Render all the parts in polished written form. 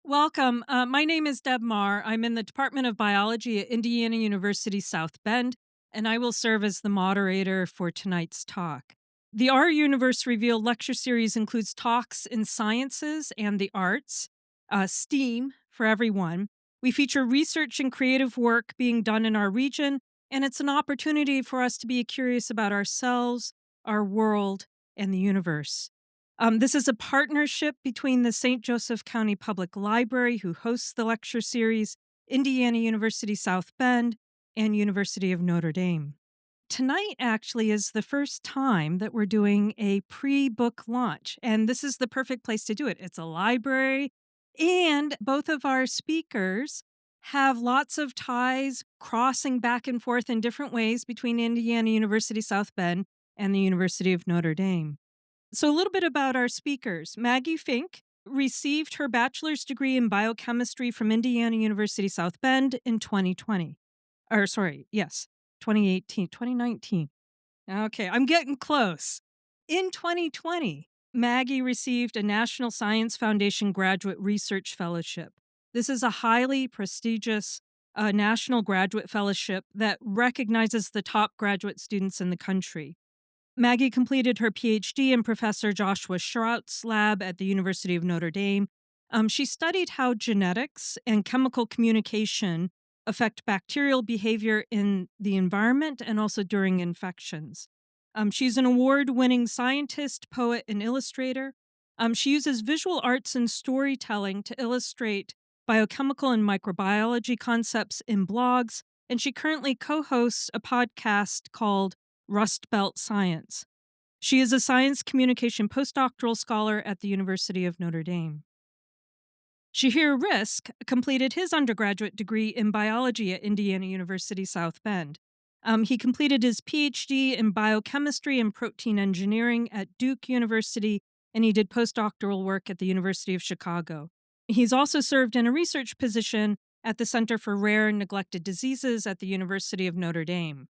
Welcome. My name is Deb Marr. I'm in the Department of Biology at Indiana University South Bend, and I will serve as the moderator for tonight's talk. The Our Universe Revealed lecture series includes talks in sciences and the arts, STEAM for everyone. We feature research and creative work being done in our region, and it's an opportunity for us to be curious about ourselves, our world, and the universe. This is a partnership between the St. Joseph County Public Library, who hosts the lecture series, Indiana University South Bend, and University of Notre Dame. Tonight actually is the first time that we're doing a pre-book launch, and this is the perfect place to do it. It's a library, and both of our speakers have lots of ties crossing back and forth in different ways between Indiana University South Bend and the University of Notre Dame. So, a little bit about our speakers. Maggie Fink received her bachelor's degree in biochemistry from Indiana University South Bend in 2020. Or, sorry, yes, 2018, 2019. Okay, I'm getting close. In 2020, Maggie received a National Science Foundation Graduate Research Fellowship. This is a highly prestigious national graduate fellowship that recognizes the top graduate students in the country. Maggie completed her PhD in Professor Joshua Schraut's lab at the University of Notre Dame. She studied how genetics and chemical communication affect bacterial behavior in the environment and also during infections. She's an award-winning scientist, poet, and illustrator. She uses visual arts and storytelling to illustrate biochemical and microbiology concepts in blogs, and she currently co-hosts a podcast called Rust Belt Science. She is a science communication postdoctoral scholar at the University of Notre Dame. Shahir Rizk completed his undergraduate degree in biology at Indiana University South Bend. He completed his PhD in biochemistry and protein engineering at Duke University, and he did postdoctoral work at the University of Chicago. He's also served in a research position at the Center for Rare and Neglected Diseases at the University of Notre Dame.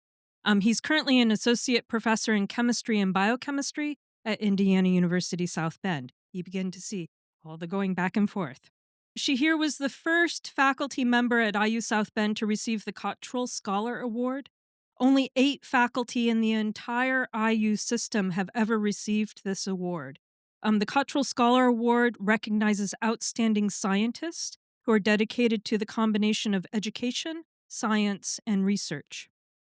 He's currently an associate professor in chemistry and biochemistry at Indiana University South Bend. You begin to see all the going back and forth. Shahir was the first faculty member at IU South Bend to receive the Cottrell Scholar Award. Only 8 faculty in the entire IU system have ever received this award. The Cottrell Scholar Award recognizes outstanding scientists who are dedicated to the combination of education, science, and research.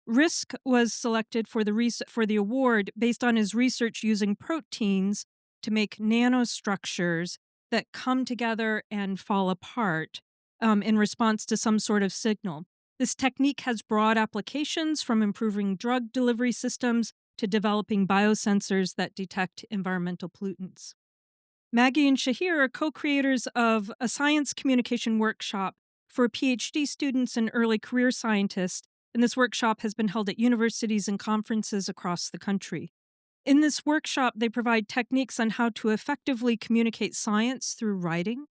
Risk was selected for the award based on his research using proteins to make nanostructures that come together and fall apart in response to some sort of signal. This technique has broad applications from improving drug delivery systems to developing biosensors that detect environmental pollutants. Maggie and Shahir are co-creators of a science communication workshop for PhD students and early career scientists, and this workshop has been held at universities and conferences across the country. In this workshop, they provide techniques on how to effectively communicate science through writing,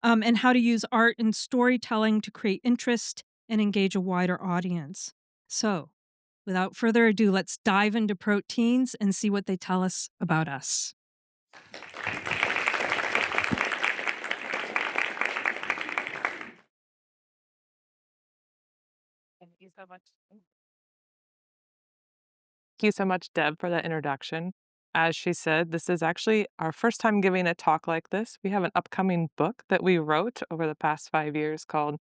and how to use art and storytelling to create interest and engage a wider audience. So, without further ado, let's dive into proteins and see what they tell us about us. Thank you so much. Thank you so much, Deb, for that introduction. As she said, this is actually our first time giving a talk like this. We have an upcoming book that we wrote over the past 5 years called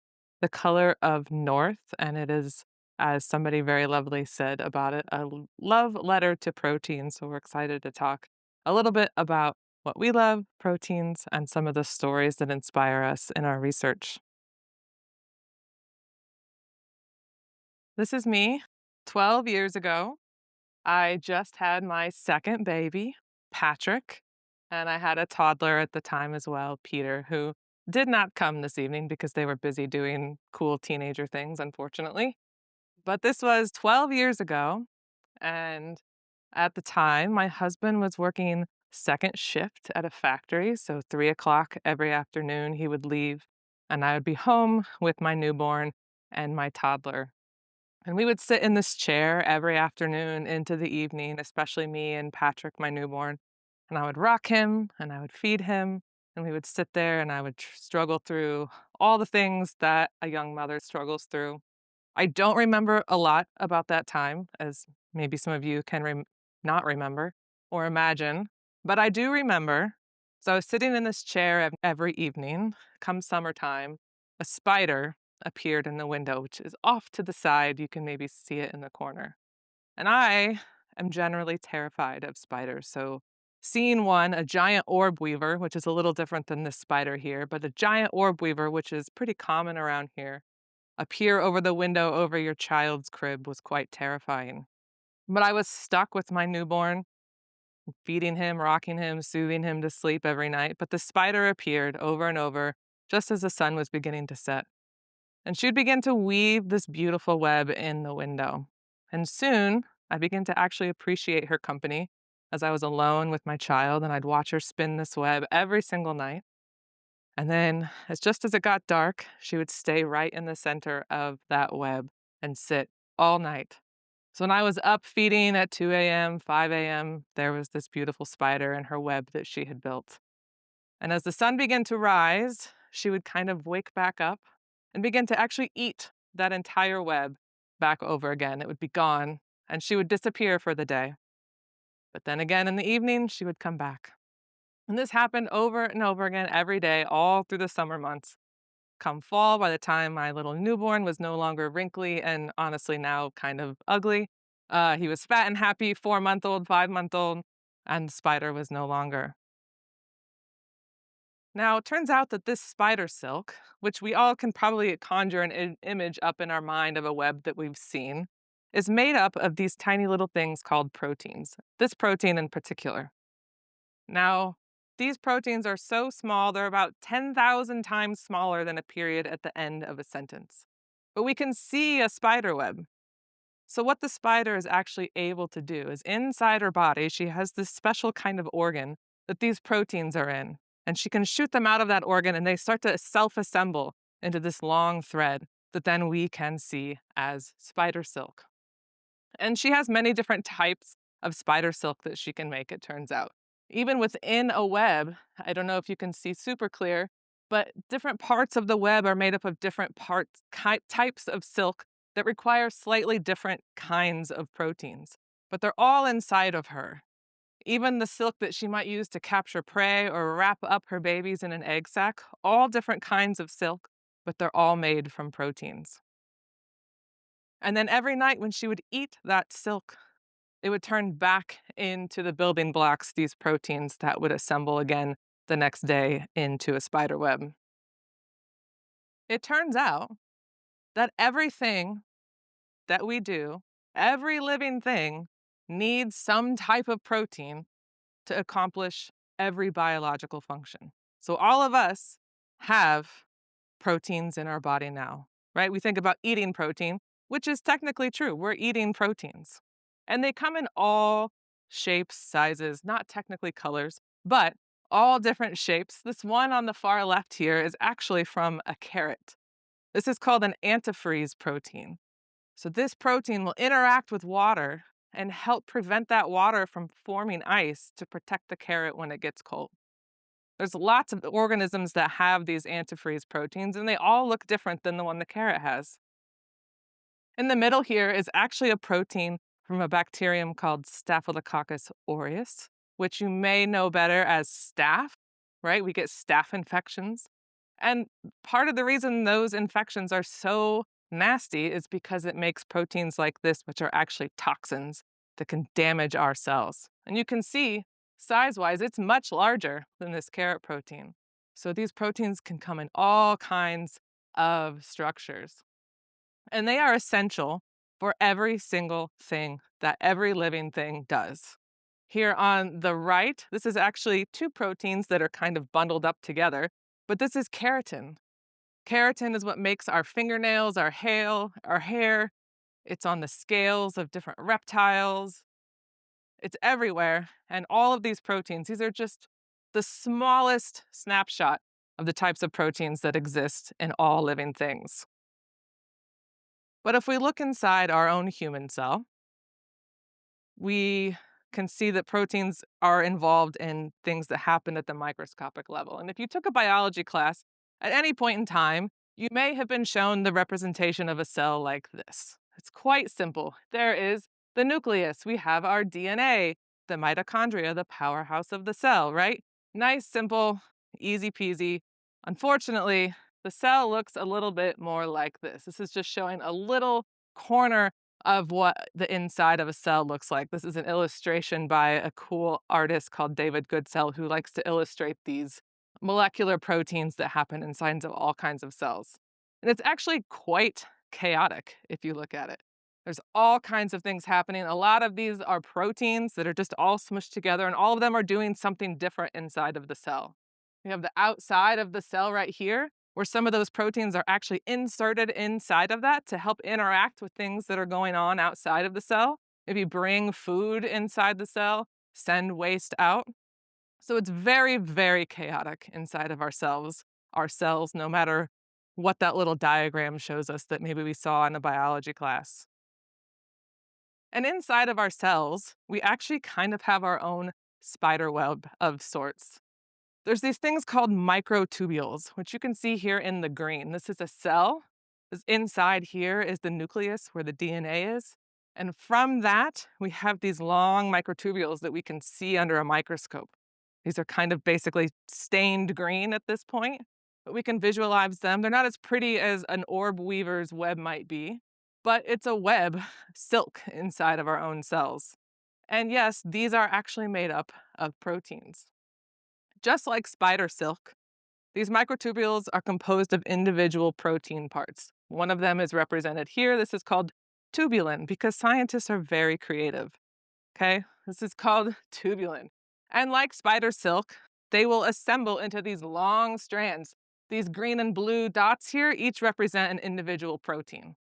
The Color of North, and it is, as somebody very lovely said about it, a love letter to proteins. So we're excited to talk a little bit about what we love, proteins, and some of the stories that inspire us in our research. This is me 12 years ago. I just had my second baby, Patrick, and I had a toddler at the time as well, Peter, who did not come this evening because they were busy doing cool teenager things, unfortunately. But this was 12 years ago, and at the time, my husband was working second shift at a factory, so 3 o'clock every afternoon he would leave, and I would be home with my newborn and my toddler. And we would sit in this chair every afternoon into the evening, especially me and Patrick, my newborn. And I would rock him and I would feed him. and we would sit there and I would struggle through all the things that a young mother struggles through. I don't remember a lot about that time, as maybe some of you can not remember or imagine, but I do remember. So I was sitting in this chair every evening. Come summertime, a spider appeared in the window, which is off to the side. You can maybe see it in the corner. And I am generally terrified of spiders. So seeing one, a giant orb weaver, which is a little different than this spider here, but a giant orb weaver, which is pretty common around here, appear over the window over your child's crib was quite terrifying. But I was stuck with my newborn, feeding him, rocking him, soothing him to sleep every night. But the spider appeared over and over just as the sun was beginning to set. And she'd begin to weave this beautiful web in the window. And soon I began to actually appreciate her company as I was alone with my child, and I'd watch her spin this web every single night. And then, just as it got dark, she would stay right in the center of that web and sit all night. So when I was up feeding at 2 a.m., 5 a.m., there was this beautiful spider in her web that she had built. And as the sun began to rise, she would kind of wake back up and begin to actually eat that entire web back over again. It would be gone, and she would disappear for the day. But then again in the evening, she would come back. And this happened over and over again every day, all through the summer months. Come fall, by the time my little newborn was no longer wrinkly and honestly now kind of ugly, he was fat and happy, 4-month-old, 5-month-old, and the spider was no longer. Now, it turns out that this spider silk, which we all can probably conjure an image up in our mind of a web that we've seen, is made up of these tiny little things called proteins, this protein in particular. Now, these proteins are so small, they're about 10,000 times smaller than a period at the end of a sentence. But we can see a spider web. So, what the spider is actually able to do is inside her body, she has this special kind of organ that these proteins are in. And she can shoot them out of that organ and they start to self assemble into this long thread that then we can see as spider silk. And she has many different types of spider silk that she can make, it turns out. Even within a web, I don't know if you can see super clear, but different parts of the web are made up of different types of silk that require slightly different kinds of proteins. But they're all inside of her. Even the silk that she might use to capture prey or wrap up her babies in an egg sac, all different kinds of silk, but they're all made from proteins. And then every night when she would eat that silk, it would turn back into the building blocks, these proteins that would assemble again the next day into a spider web. It turns out that everything that we do, every living thing, needs some type of protein to accomplish every biological function. So all of us have proteins in our body now, right? We think about eating protein, which is technically true. We're eating proteins. And they come in all shapes, sizes, not technically colors, but all different shapes. This one on the far left here is actually from a carrot. This is called an antifreeze protein. So this protein will interact with water and help prevent that water from forming ice to protect the carrot when it gets cold. There's lots of organisms that have these antifreeze proteins, and they all look different than the one the carrot has. In the middle here is actually a protein from a bacterium called Staphylococcus aureus, which you may know better as staph, right? We get staph infections. And part of the reason those infections are so nasty is because it makes proteins like this, which are actually toxins that can damage our cells. And you can see, size-wise, it's much larger than this carrot protein. So these proteins can come in all kinds of structures. And they are essential for every single thing that every living thing does. Here on the right, this is actually two proteins that are kind of bundled up together, but this is keratin. Keratin is what makes our fingernails, our hair. It's on the scales of different reptiles. It's everywhere. And all of these proteins, these are just the smallest snapshot of the types of proteins that exist in all living things. But if we look inside our own human cell, we can see that proteins are involved in things that happen at the microscopic level. And if you took a biology class at any point in time, you may have been shown the representation of a cell like this. It's quite simple. There is the nucleus. We have our DNA, the mitochondria, the powerhouse of the cell, right? Nice, simple, easy peasy. Unfortunately, the cell looks a little bit more like this. This is just showing a little corner of what the inside of a cell looks like. This is an illustration by a cool artist called David Goodsell, who likes to illustrate these molecular proteins that happen inside of all kinds of cells. And it's actually quite chaotic if you look at it. There's all kinds of things happening. A lot of these are proteins that are just all smushed together, and all of them are doing something different inside of the cell. We have the outside of the cell right here, where some of those proteins are actually inserted inside of that to help interact with things that are going on outside of the cell. Maybe bring food inside the cell, send waste out. So it's very, very chaotic inside of ourselves, no matter what that little diagram shows us that maybe we saw in a biology class. And inside of our cells, we actually kind of have our own spider web of sorts. There's these things called microtubules, which you can see here in the green. This is a cell. This inside here is the nucleus where the DNA is. And from that, we have these long microtubules that we can see under a microscope. These are kind of basically stained green at this point, but we can visualize them. They're not as pretty as an orb weaver's web might be, but it's a web, silk inside of our own cells. And yes, these are actually made up of proteins. Just like spider silk, these microtubules are composed of individual protein parts. One of them is represented here. This is called tubulin because scientists are very creative. Okay, this is called tubulin. And like spider silk, they will assemble into these long strands. These green and blue dots here each represent an individual protein.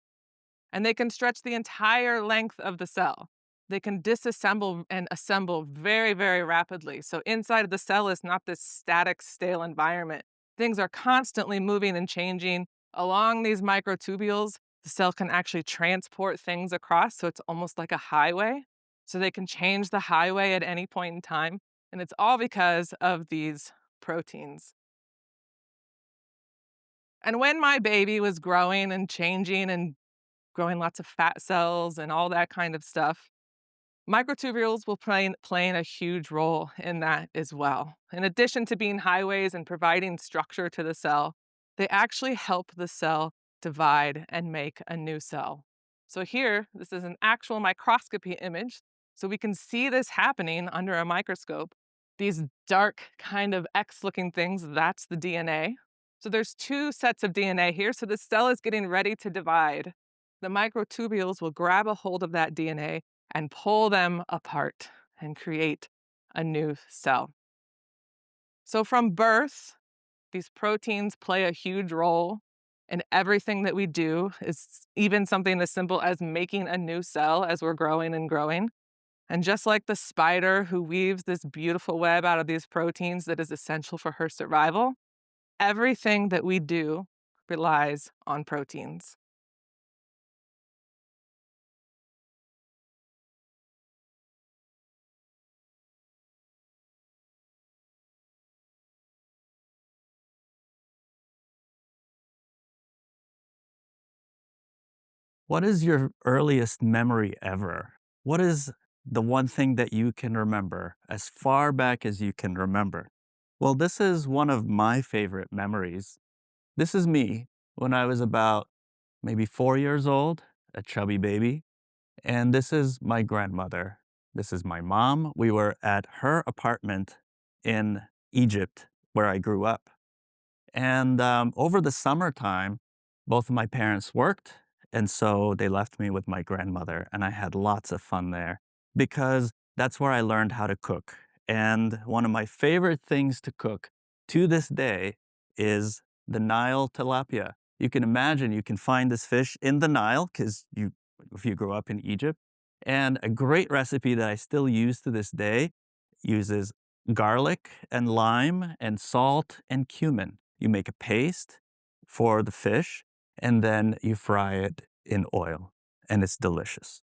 And they can stretch the entire length of the cell. They can disassemble and assemble very, very rapidly. So inside of the cell is not this static, stale environment. Things are constantly moving and changing along these microtubules. The cell can actually transport things across, so it's almost like a highway. So they can change the highway at any point in time. And it's all because of these proteins. And when my baby was growing and changing and growing lots of fat cells and all that kind of stuff, microtubules will playing a huge role in that as well. In addition to being highways and providing structure to the cell, they actually help the cell divide and make a new cell. So here, this is an actual microscopy image. So we can see this happening under a microscope. These dark kind of X-looking things, that's the DNA. So there's two sets of DNA here. So the cell is getting ready to divide. The microtubules will grab a hold of that DNA and pull them apart and create a new cell. So from birth, these proteins play a huge role in everything that we do, is even something as simple as making a new cell as we're growing and growing. And just like the spider who weaves this beautiful web out of these proteins that is essential for her survival, everything that we do relies on proteins. What is your earliest memory ever? What is the one thing that you can remember as far back as you can remember? Well, this is one of my favorite memories. This is me when I was about maybe 4 years old, a chubby baby. And this is my grandmother. This is my mom. We were at her apartment in Egypt, where I grew up. And over the summertime, both of my parents worked. And so they left me with my grandmother. And I had lots of fun there because that's where I learned how to cook. And one of my favorite things to cook to this day is the Nile tilapia. You can imagine you can find this fish in the Nile because if you grew up in Egypt. And a great recipe that I still use to this day uses garlic and lime and salt and cumin. You make a paste for the fish and then you fry it in oil and it's delicious.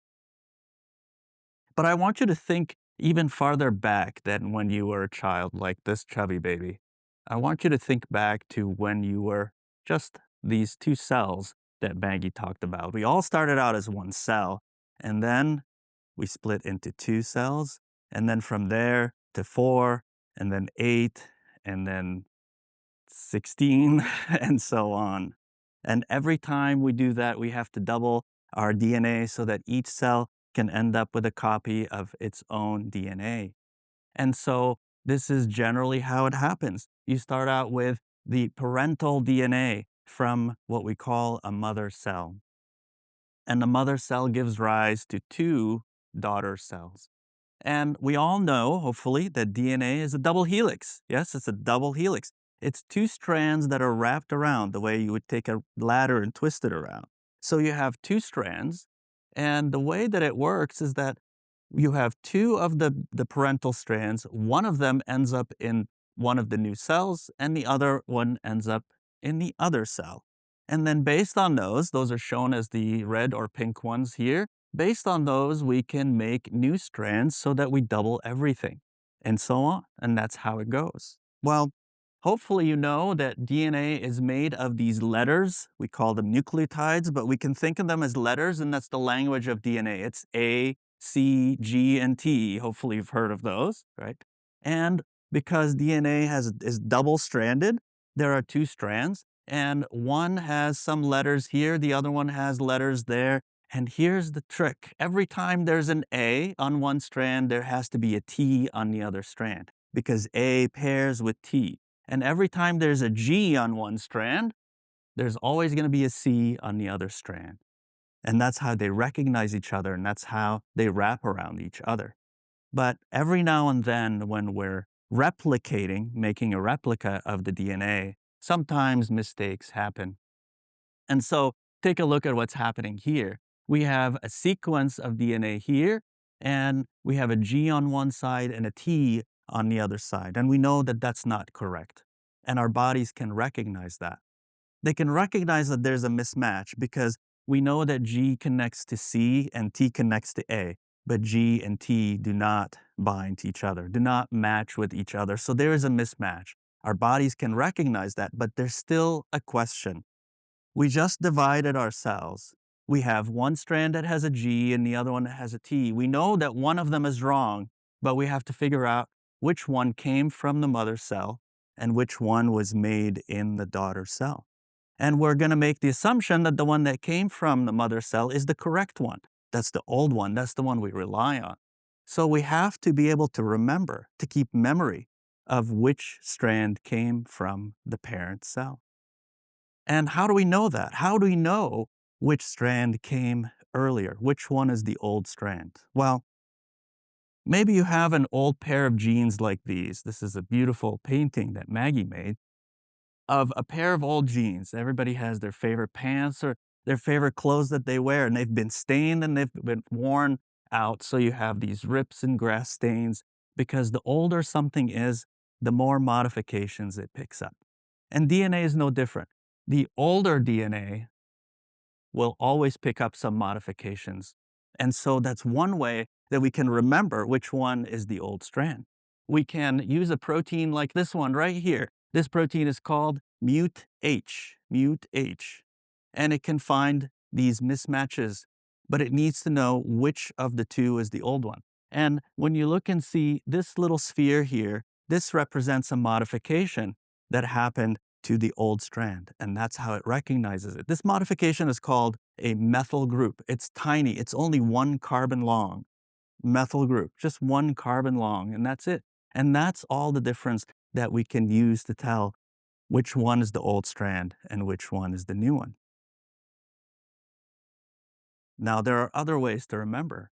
But I want you to think even farther back than when you were a child, like this chubby baby. I want you to think back to when you were just these two cells that Maggie talked about. We all started out as one cell, and then we split into two cells, and then from there to four, and then eight, and then 16, and so on. And every time we do that, we have to double our DNA so that each cell can end up with a copy of its own DNA. And so this is generally how it happens. You start out with the parental DNA from what we call a mother cell. And the mother cell gives rise to two daughter cells. And we all know, hopefully, that DNA is a double helix. Yes, it's a double helix. It's two strands that are wrapped around the way you would take a ladder and twist it around. So you have two strands, and the way that it works is that you have two of the parental strands. One of them ends up in one of the new cells, and the other one ends up in the other cell. And then based on those are shown as the red or pink ones here. Based on those, we can make new strands so that we double everything, and so on. And that's how it goes. Well, hopefully you know that DNA is made of these letters. We call them nucleotides, but we can think of them as letters, and that's the language of DNA. It's A, C, G, and T. Hopefully you've heard of those, right? And because DNA is double-stranded, there are two strands, and one has some letters here, the other one has letters there. And here's the trick. Every time there's an A on one strand, there has to be a T on the other strand because A pairs with T. And every time there's a G on one strand, there's always going to be a C on the other strand. And that's how they recognize each other, and that's how they wrap around each other. But every now and then, when we're replicating, making a replica of the DNA, sometimes mistakes happen. And so take a look at what's happening here. We have a sequence of DNA here, and we have a G on one side and a T on the other side. And we know that that's not correct. And our bodies can recognize that. They can recognize that there's a mismatch because we know that G connects to C and T connects to A, but G and T do not bind to each other, do not match with each other. So there is a mismatch. Our bodies can recognize that, but there's still a question. We just divided our cells. We have one strand that has a G and the other one that has a T. We know that one of them is wrong, but we have to figure out which one came from the mother cell and which one was made in the daughter cell. And we're going to make the assumption that the one that came from the mother cell is the correct one. That's the old one. That's the one we rely on. So we have to be able to remember, to keep memory of which strand came from the parent cell. And how do we know that? How do we know which strand came earlier? Which one is the old strand? Well, maybe you have an old pair of jeans like these. This is a beautiful painting that Maggie made of a pair of old jeans. Everybody has their favorite pants or their favorite clothes that they wear, and they've been stained and they've been worn out. So you have these rips and grass stains because the older something is, the more modifications it picks up. And DNA is no different. The older DNA will always pick up some modifications. And so that's one way that we can remember which one is the old strand. We can use a protein like this one right here. This protein is called MUT-H, MUT-H, and it can find these mismatches, but it needs to know which of the two is the old one. And when you look and see this little sphere here, this represents a modification that happened to the old strand, and that's how it recognizes it. This modification is called a methyl group. It's tiny. It's only one carbon long. Methyl group, just one carbon long, and that's it. And that's all the difference that we can use to tell which one is the old strand and which one is the new one. Now, there are other ways to remember.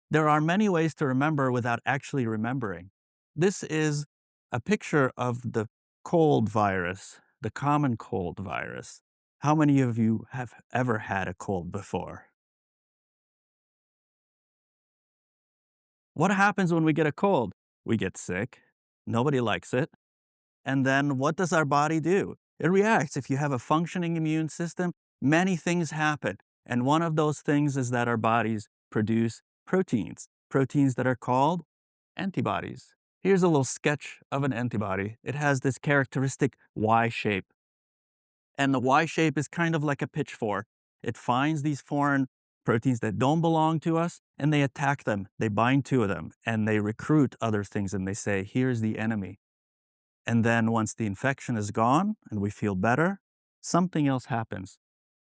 There are many ways to remember without actually remembering. This is a picture of the cold virus, the common cold virus. How many of you have ever had a cold before? What happens when we get a cold? We get sick. Nobody likes it. And then what does our body do? It reacts. If you have a functioning immune system, many things happen. And one of those things is that our bodies produce proteins that are called Antibodies. Here's a little sketch of an antibody. It has this characteristic Y shape. And the Y shape is kind of like a pitchfork. It finds these foreign proteins that don't belong to us and they attack them. They bind to them and they recruit other things and they say, here's the enemy. And then once the infection is gone and we feel better, something else happens.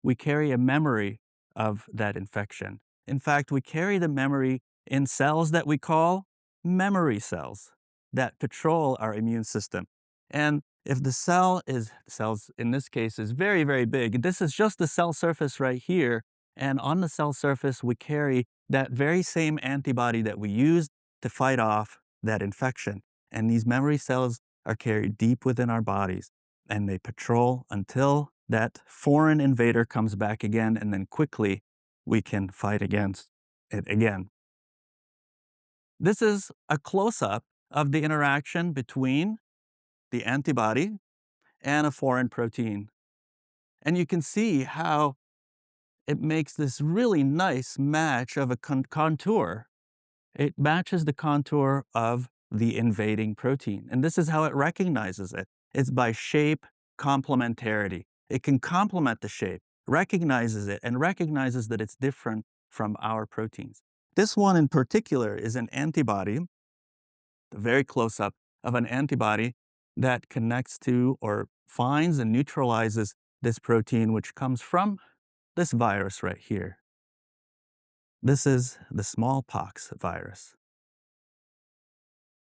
We carry a memory of that infection. In fact, we carry the memory in cells that we call memory cells that patrol our immune system. And if the cells in this case is very, very big, this is just the cell surface right here. And on the cell surface, we carry that very same antibody that we used to fight off that infection. And these memory cells are carried deep within our bodies and they patrol until that foreign invader comes back again, and then quickly we can fight against it again. This is a close-up of the interaction between the antibody and a foreign protein. And you can see how it makes this really nice match of a contour. It matches the contour of the invading protein. And this is how it recognizes it. It's by shape complementarity. It can complement the shape, recognizes it, and recognizes that it's different from our proteins. This one in particular is an antibody, a very close-up of an antibody that connects to or finds and neutralizes this protein, which comes from this virus right here. This is the smallpox virus.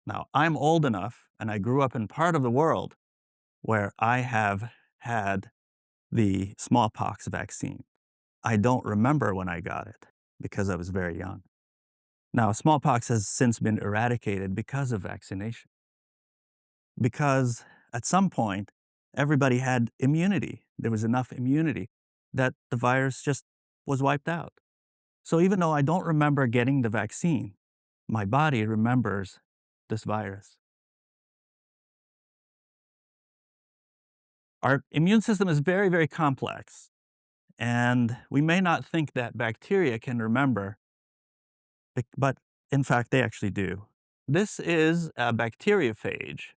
Now, I'm old enough, and I grew up in part of the world where I have had the smallpox vaccine. I don't remember when I got it because I was very young. Now, smallpox has since been eradicated because of vaccination. Because at some point, everybody had immunity. There was enough immunity that the virus just was wiped out. So even though I don't remember getting the vaccine, my body remembers this virus. Our immune system is very, very complex, and we may not think that bacteria can remember, but in fact, they actually do. This is a bacteriophage.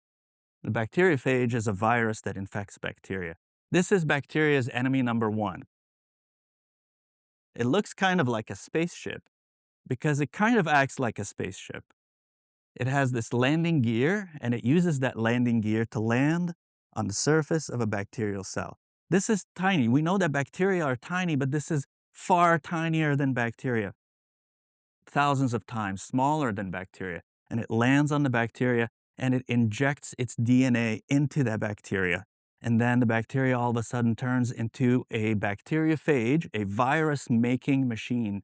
The bacteriophage is a virus that infects bacteria. This is bacteria's enemy number one. It looks kind of like a spaceship because it kind of acts like a spaceship. It has this landing gear, and it uses that landing gear to land on the surface of a bacterial cell. This is tiny. We know that bacteria are tiny, but this is far tinier than bacteria, thousands of times smaller than bacteria. And it lands on the bacteria, and it injects its DNA into that bacteria. And then the bacteria all of a sudden turns into a bacteriophage, a virus-making machine.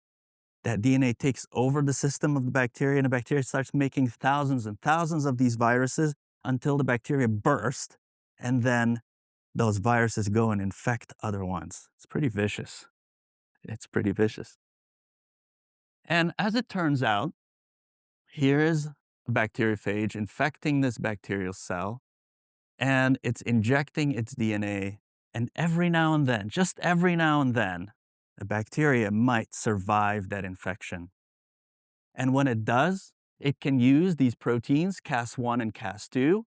That DNA takes over the system of the bacteria, and the bacteria starts making thousands and thousands of these viruses until the bacteria burst, and then those viruses go and infect other ones. It's pretty vicious. It's pretty vicious. And as it turns out, here is a bacteriophage infecting this bacterial cell, and it's injecting its DNA, and every now and then, just every now and then, a bacteria might survive that infection. And when it does, it can use these proteins, Cas1 and Cas2,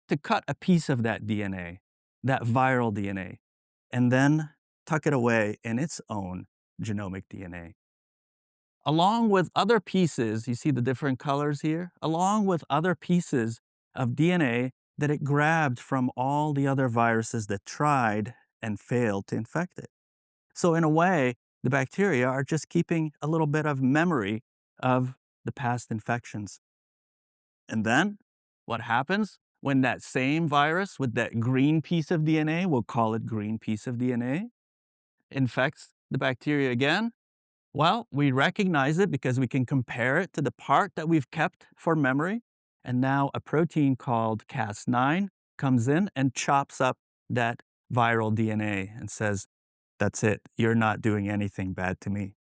to cut a piece of that DNA, that viral DNA, and then tuck it away in its own genomic DNA. Along with other pieces, you see the different colors here? Along with other pieces of DNA that it grabbed from all the other viruses that tried and failed to infect it. So in a way, the bacteria are just keeping a little bit of memory of the past infections. And then what happens when that same virus with that green piece of DNA, we'll call it green piece of DNA, infects the bacteria again? Well, we recognize it because we can compare it to the part that we've kept for memory. And now a protein called Cas9 comes in and chops up that viral DNA and says, that's it, you're not doing anything bad to me.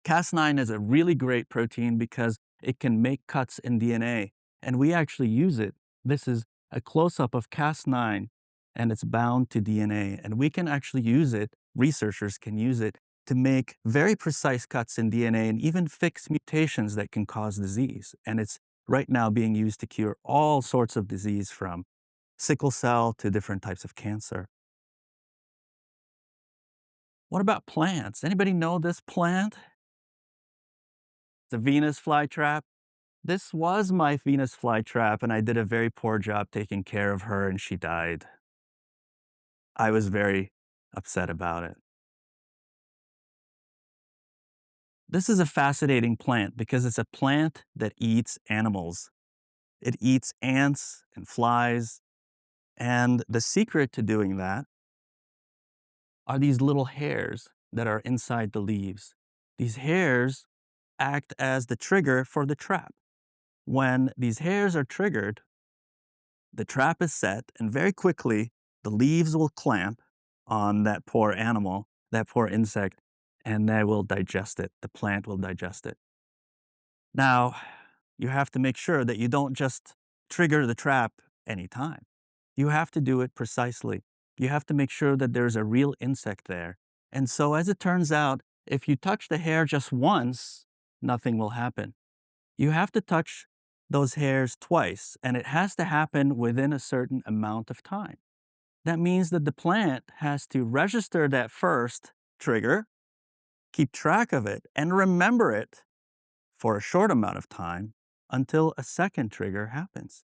Cas9 is a really great protein because it can make cuts in DNA, and we actually use it. This is a close-up of Cas9, and it's bound to DNA, and we can actually use it, researchers can use it, to make very precise cuts in DNA and even fix mutations that can cause disease. And it's right now being used to cure all sorts of disease from sickle cell to different types of cancer. What about plants? Anybody know this plant? The Venus flytrap. This was my Venus flytrap, and I did a very poor job taking care of her, and she died. I was very upset about it. This is a fascinating plant because it's a plant that eats animals. It eats ants and flies, and the secret to doing that are these little hairs that are inside the leaves. These hairs act as the trigger for the trap. When these hairs are triggered, the trap is set, and very quickly, the leaves will clamp on that poor animal, that poor insect, and they will digest it. The plant will digest it. Now, you have to make sure that you don't just trigger the trap anytime. You have to do it precisely. You have to make sure that there's a real insect there. And so, as it turns out, if you touch the hair just once, nothing will happen. You have to touch those hairs twice, and it has to happen within a certain amount of time. That means that the plant has to register that first trigger, keep track of it, and remember it for a short amount of time until a second trigger happens.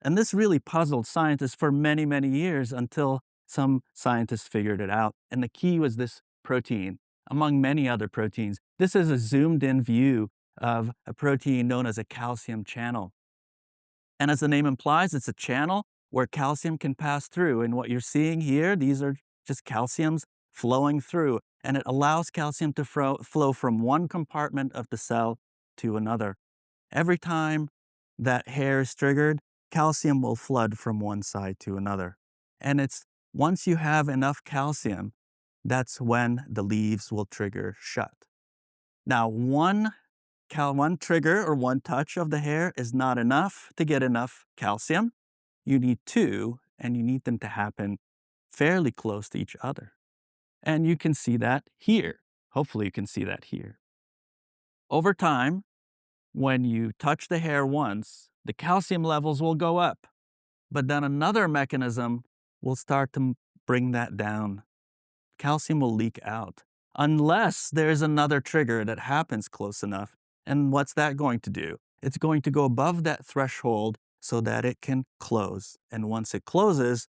And this really puzzled scientists for many, many years until some scientists figured it out. And the key was this protein, among many other proteins. This is a zoomed in view of a protein known as a calcium channel. And as the name implies, it's a channel where calcium can pass through. And what you're seeing here, these are just calciums flowing through. And it allows calcium to flow from one compartment of the cell to another. Every time that hair is triggered, calcium will flood from one side to another. And it's once you have enough calcium, that's when the leaves will trigger shut. Now, one trigger or one touch of the hair is not enough to get enough calcium. You need two, and you need them to happen fairly close to each other. And you can see that here. Hopefully, you can see that here. Over time, when you touch the hair once, the calcium levels will go up, but then another mechanism will start to bring that down. Calcium will leak out unless there's another trigger that happens close enough. And what's that going to do? It's going to go above that threshold so that it can close. And once it closes,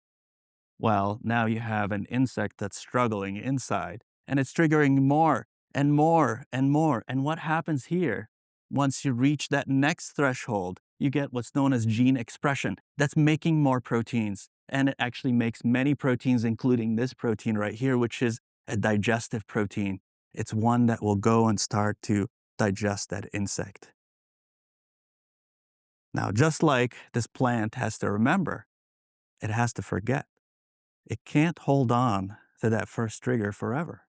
well, now you have an insect that's struggling inside, and it's triggering more and more and more. And what happens here? Once you reach that next threshold, you get what's known as gene expression. That's making more proteins. And it actually makes many proteins, including this protein right here, which is a digestive protein. It's one that will go and start to digest that insect. Now, just like this plant has to remember, it has to forget. It can't hold on to that first trigger forever.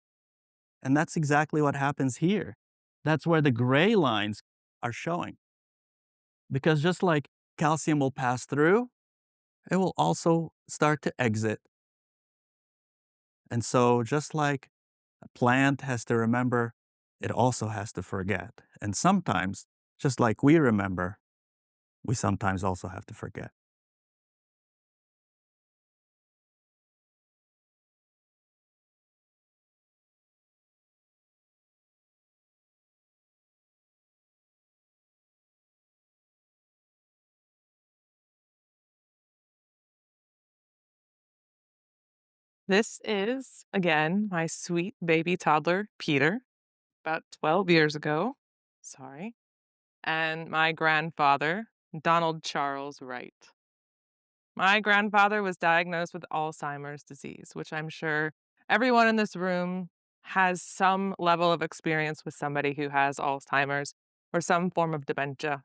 And that's exactly what happens here. That's where the gray lines are showing. Because just like calcium will pass through, it will also start to exit. And so just like a plant has to remember, it also has to forget. And sometimes, just like we remember, we sometimes also have to forget. This is, again, my sweet baby toddler, Peter, about 12 years ago. Sorry. And my grandfather, Donald Charles Wright. My grandfather was diagnosed with Alzheimer's disease, which I'm sure everyone in this room has some level of experience with somebody who has Alzheimer's or some form of dementia.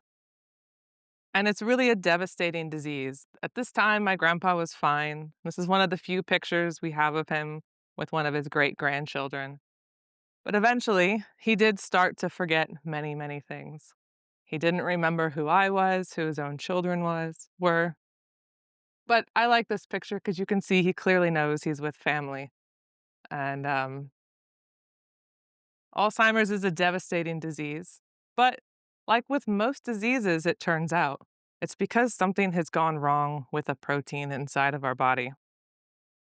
And it's really a devastating disease. At this time, my grandpa was fine. This is one of the few pictures we have of him with one of his great grandchildren. But eventually, he did start to forget many, many things. He didn't remember who I was, who his own children were. But I like this picture because you can see he clearly knows he's with family. And Alzheimer's is a devastating disease, but Like with most diseases, it turns out, it's because something has gone wrong with a protein inside of our body.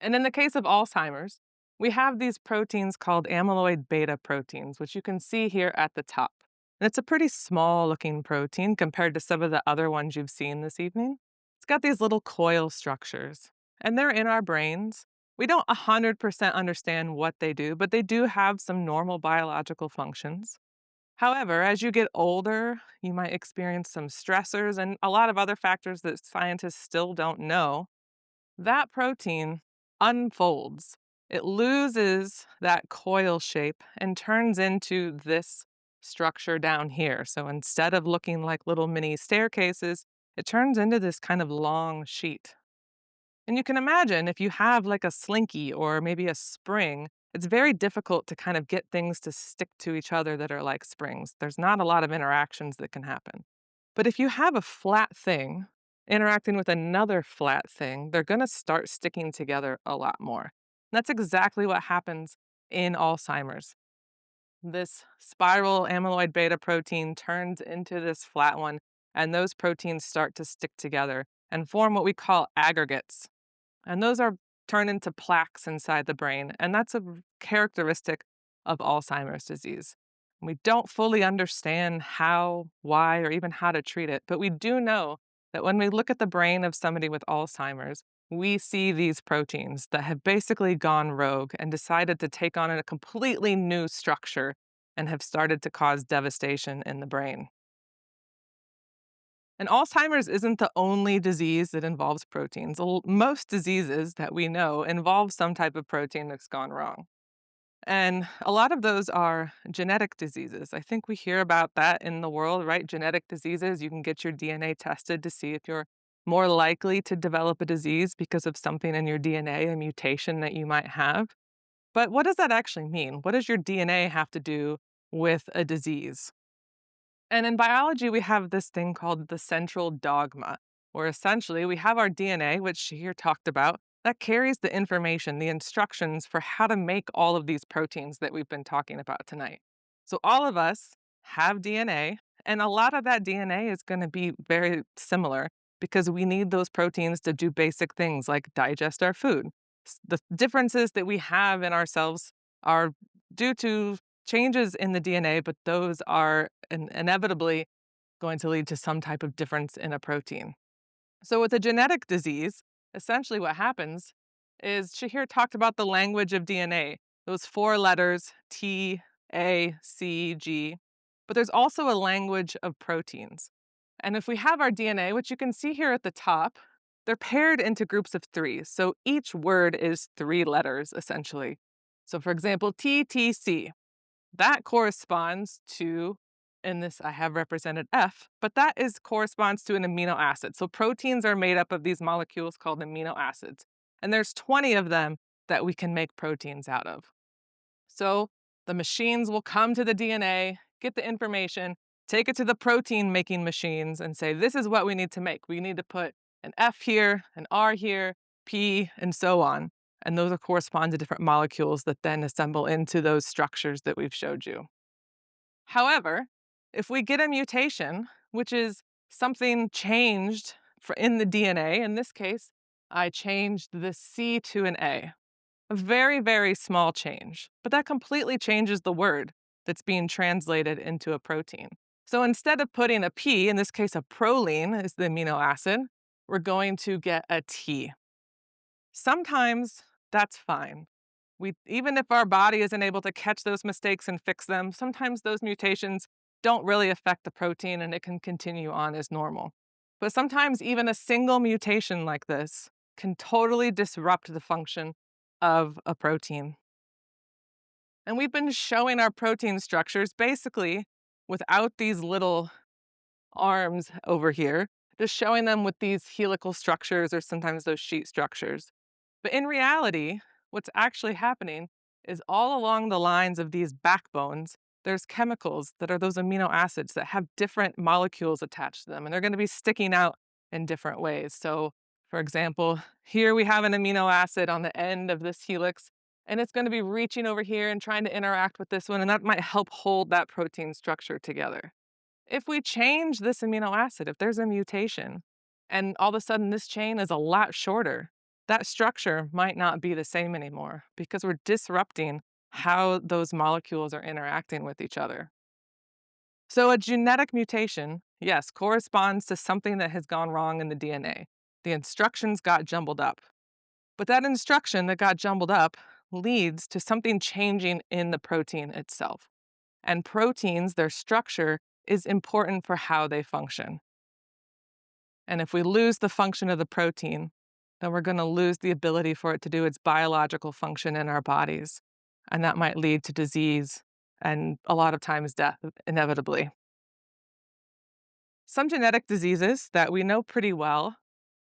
And in the case of Alzheimer's, we have these proteins called amyloid beta proteins, which you can see here at the top. And it's a pretty small looking protein compared to some of the other ones you've seen this evening. It's got these little coil structures, and they're in our brains. We don't 100% understand what they do, but they do have some normal biological functions. However, as you get older, you might experience some stressors and a lot of other factors that scientists still don't know. That protein unfolds. It loses that coil shape and turns into this structure down here. So instead of looking like little mini staircases, it turns into this kind of long sheet. And you can imagine if you have like a slinky or maybe a spring, it's very difficult to kind of get things to stick to each other that are like springs. There's not a lot of interactions that can happen. But if you have a flat thing interacting with another flat thing, they're going to start sticking together a lot more. And that's exactly what happens in Alzheimer's. This spiral amyloid beta protein turns into this flat one, and those proteins start to stick together and form what we call aggregates. And those are turned into plaques inside the brain. And that's a characteristic of Alzheimer's disease. We don't fully understand how, why, or even how to treat it, but we do know that when we look at the brain of somebody with Alzheimer's, we see these proteins that have basically gone rogue and decided to take on a completely new structure and have started to cause devastation in the brain. And Alzheimer's isn't the only disease that involves proteins. Most diseases that we know involve some type of protein that's gone wrong. And a lot of those are genetic diseases. I think we hear about that in the world, right? Genetic diseases, you can get your DNA tested to see if you're more likely to develop a disease because of something in your DNA, a mutation that you might have. But what does that actually mean? What does your DNA have to do with a disease? And in biology, we have this thing called the central dogma, where essentially we have our DNA, which Shahir talked about, that carries the information, the instructions for how to make all of these proteins that we've been talking about tonight. So all of us have DNA, and a lot of that DNA is going to be very similar because we need those proteins to do basic things like digest our food. The differences that we have in ourselves are due to changes in the DNA, but those are inevitably going to lead to some type of difference in a protein. So, with a genetic disease, essentially what happens is Shahir talked about the language of DNA, those four letters T, A, C, G, but there's also a language of proteins. And if we have our DNA, which you can see here at the top, they're paired into groups of three. So each word is three letters, essentially. So, for example, TTC, that corresponds to, in this I have represented F, but that is corresponds to an amino acid. So proteins are made up of these molecules called amino acids. And there's 20 of them that we can make proteins out of. So the machines will come to the DNA, get the information, take it to the protein making machines and say, this is what we need to make. We need to put an F here, an R here, P, and so on. And those correspond to different molecules that then assemble into those structures that we've showed you. However, if we get a mutation, which is something changed in the DNA, in this case, I changed the C to an A. A very, very small change, but that completely changes the word that's being translated into a protein. So instead of putting a P, in this case a proline is the amino acid, we're going to get a T. Sometimes that's fine. Even if our body isn't able to catch those mistakes and fix them, sometimes those mutations don't really affect the protein and it can continue on as normal. But sometimes even a single mutation like this can totally disrupt the function of a protein. And we've been showing our protein structures basically without these little arms over here, just showing them with these helical structures or sometimes those sheet structures. But in reality, what's actually happening is all along the lines of these backbones, there's chemicals that are those amino acids that have different molecules attached to them, and they're going to be sticking out in different ways. So, for example, here we have an amino acid on the end of this helix, and it's going to be reaching over here and trying to interact with this one, and that might help hold that protein structure together. If we change this amino acid, if there's a mutation, and all of a sudden this chain is a lot shorter, that structure might not be the same anymore because we're disrupting how those molecules are interacting with each other. So, a genetic mutation, yes, corresponds to something that has gone wrong in the DNA. The instructions got jumbled up. But that instruction that got jumbled up leads to something changing in the protein itself. And proteins, their structure, is important for how they function. And if we lose the function of the protein, then we're going to lose the ability for it to do its biological function in our bodies. And that might lead to disease and a lot of times death, inevitably. Some genetic diseases that we know pretty well.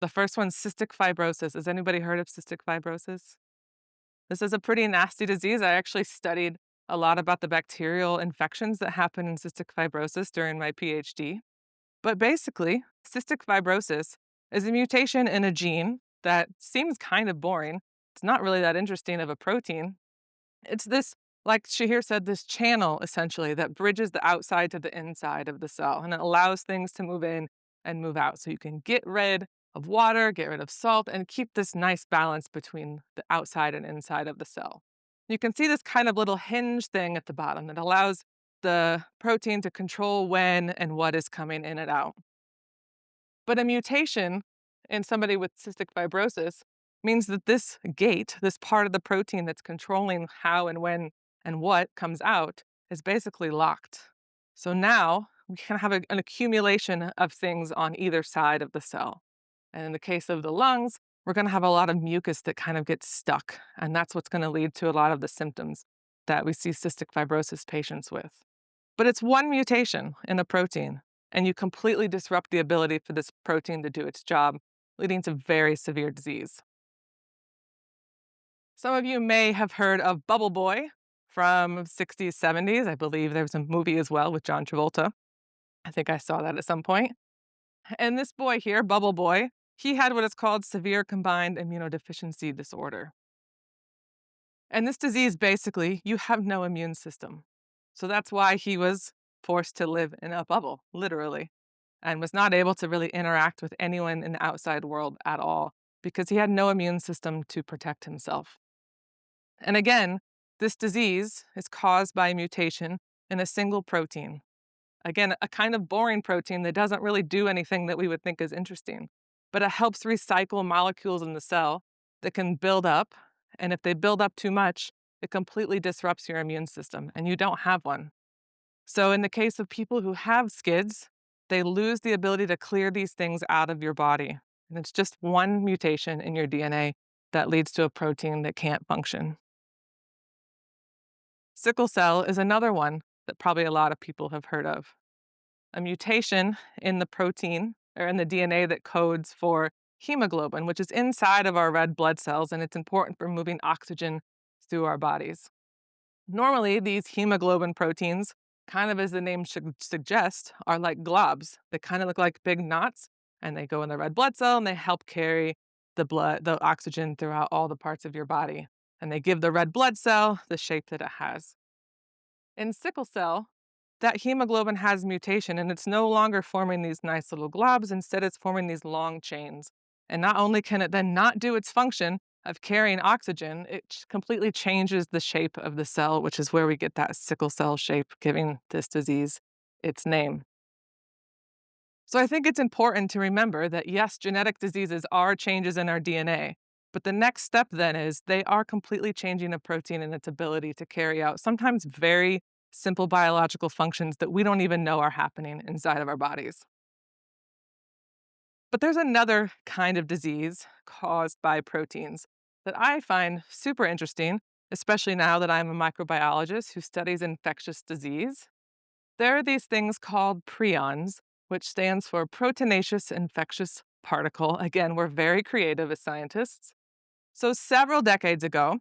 The first one's cystic fibrosis. Has anybody heard of cystic fibrosis? This is a pretty nasty disease. I actually studied a lot about the bacterial infections that happen in cystic fibrosis during my PhD. But basically, cystic fibrosis is a mutation in a gene that seems kind of boring. It's not really that interesting of a protein. It's this, like Shahir said, this channel essentially that bridges the outside to the inside of the cell, and it allows things to move in and move out. So you can get rid of water, get rid of salt, and keep this nice balance between the outside and inside of the cell. You can see this kind of little hinge thing at the bottom that allows the protein to control when and what is coming in and out. But a mutation in somebody with cystic fibrosis means that this gate, this part of the protein that's controlling how and when and what comes out, is basically locked. So now we can have an accumulation of things on either side of the cell. And in the case of the lungs, we're going to have a lot of mucus that kind of gets stuck. And that's what's going to lead to a lot of the symptoms that we see cystic fibrosis patients with. But it's one mutation in a protein, and you completely disrupt the ability for this protein to do its job, leading to very severe disease. Some of you may have heard of Bubble Boy from 60s, 70s. I believe there was a movie as well with John Travolta. I think I saw that at some point. And this boy here, Bubble Boy, he had what is called severe combined immunodeficiency disorder. And this disease, basically, you have no immune system. So that's why he was forced to live in a bubble, literally, and was not able to really interact with anyone in the outside world at all because he had no immune system to protect himself. And again, this disease is caused by a mutation in a single protein. Again, a kind of boring protein that doesn't really do anything that we would think is interesting, but it helps recycle molecules in the cell that can build up. And if they build up too much, it completely disrupts your immune system, and you don't have one. So, in the case of people who have SCIDs, they lose the ability to clear these things out of your body. And it's just one mutation in your DNA that leads to a protein that can't function. Sickle cell is another one that probably a lot of people have heard of. A mutation in the protein or in the DNA that codes for hemoglobin, which is inside of our red blood cells, and it's important for moving oxygen through our bodies. Normally, these hemoglobin proteins, kind of as the name should suggest, are like globs. They kind of look like big knots, and they go in the red blood cell and they help carry the oxygen throughout all the parts of your body. And they give the red blood cell the shape that it has. In sickle cell, that hemoglobin has mutation and it's no longer forming these nice little globs. Instead, it's forming these long chains. And not only can it then not do its function of carrying oxygen, it completely changes the shape of the cell, which is where we get that sickle cell shape, giving this disease its name. So I think it's important to remember that yes, genetic diseases are changes in our DNA, but the next step then is they are completely changing a protein and its ability to carry out sometimes very simple biological functions that we don't even know are happening inside of our bodies. But there's another kind of disease caused by proteins that I find super interesting, especially now that I'm a microbiologist who studies infectious disease. There are these things called prions, which stands for proteinaceous infectious particle. Again, we're very creative as scientists. So, several decades ago,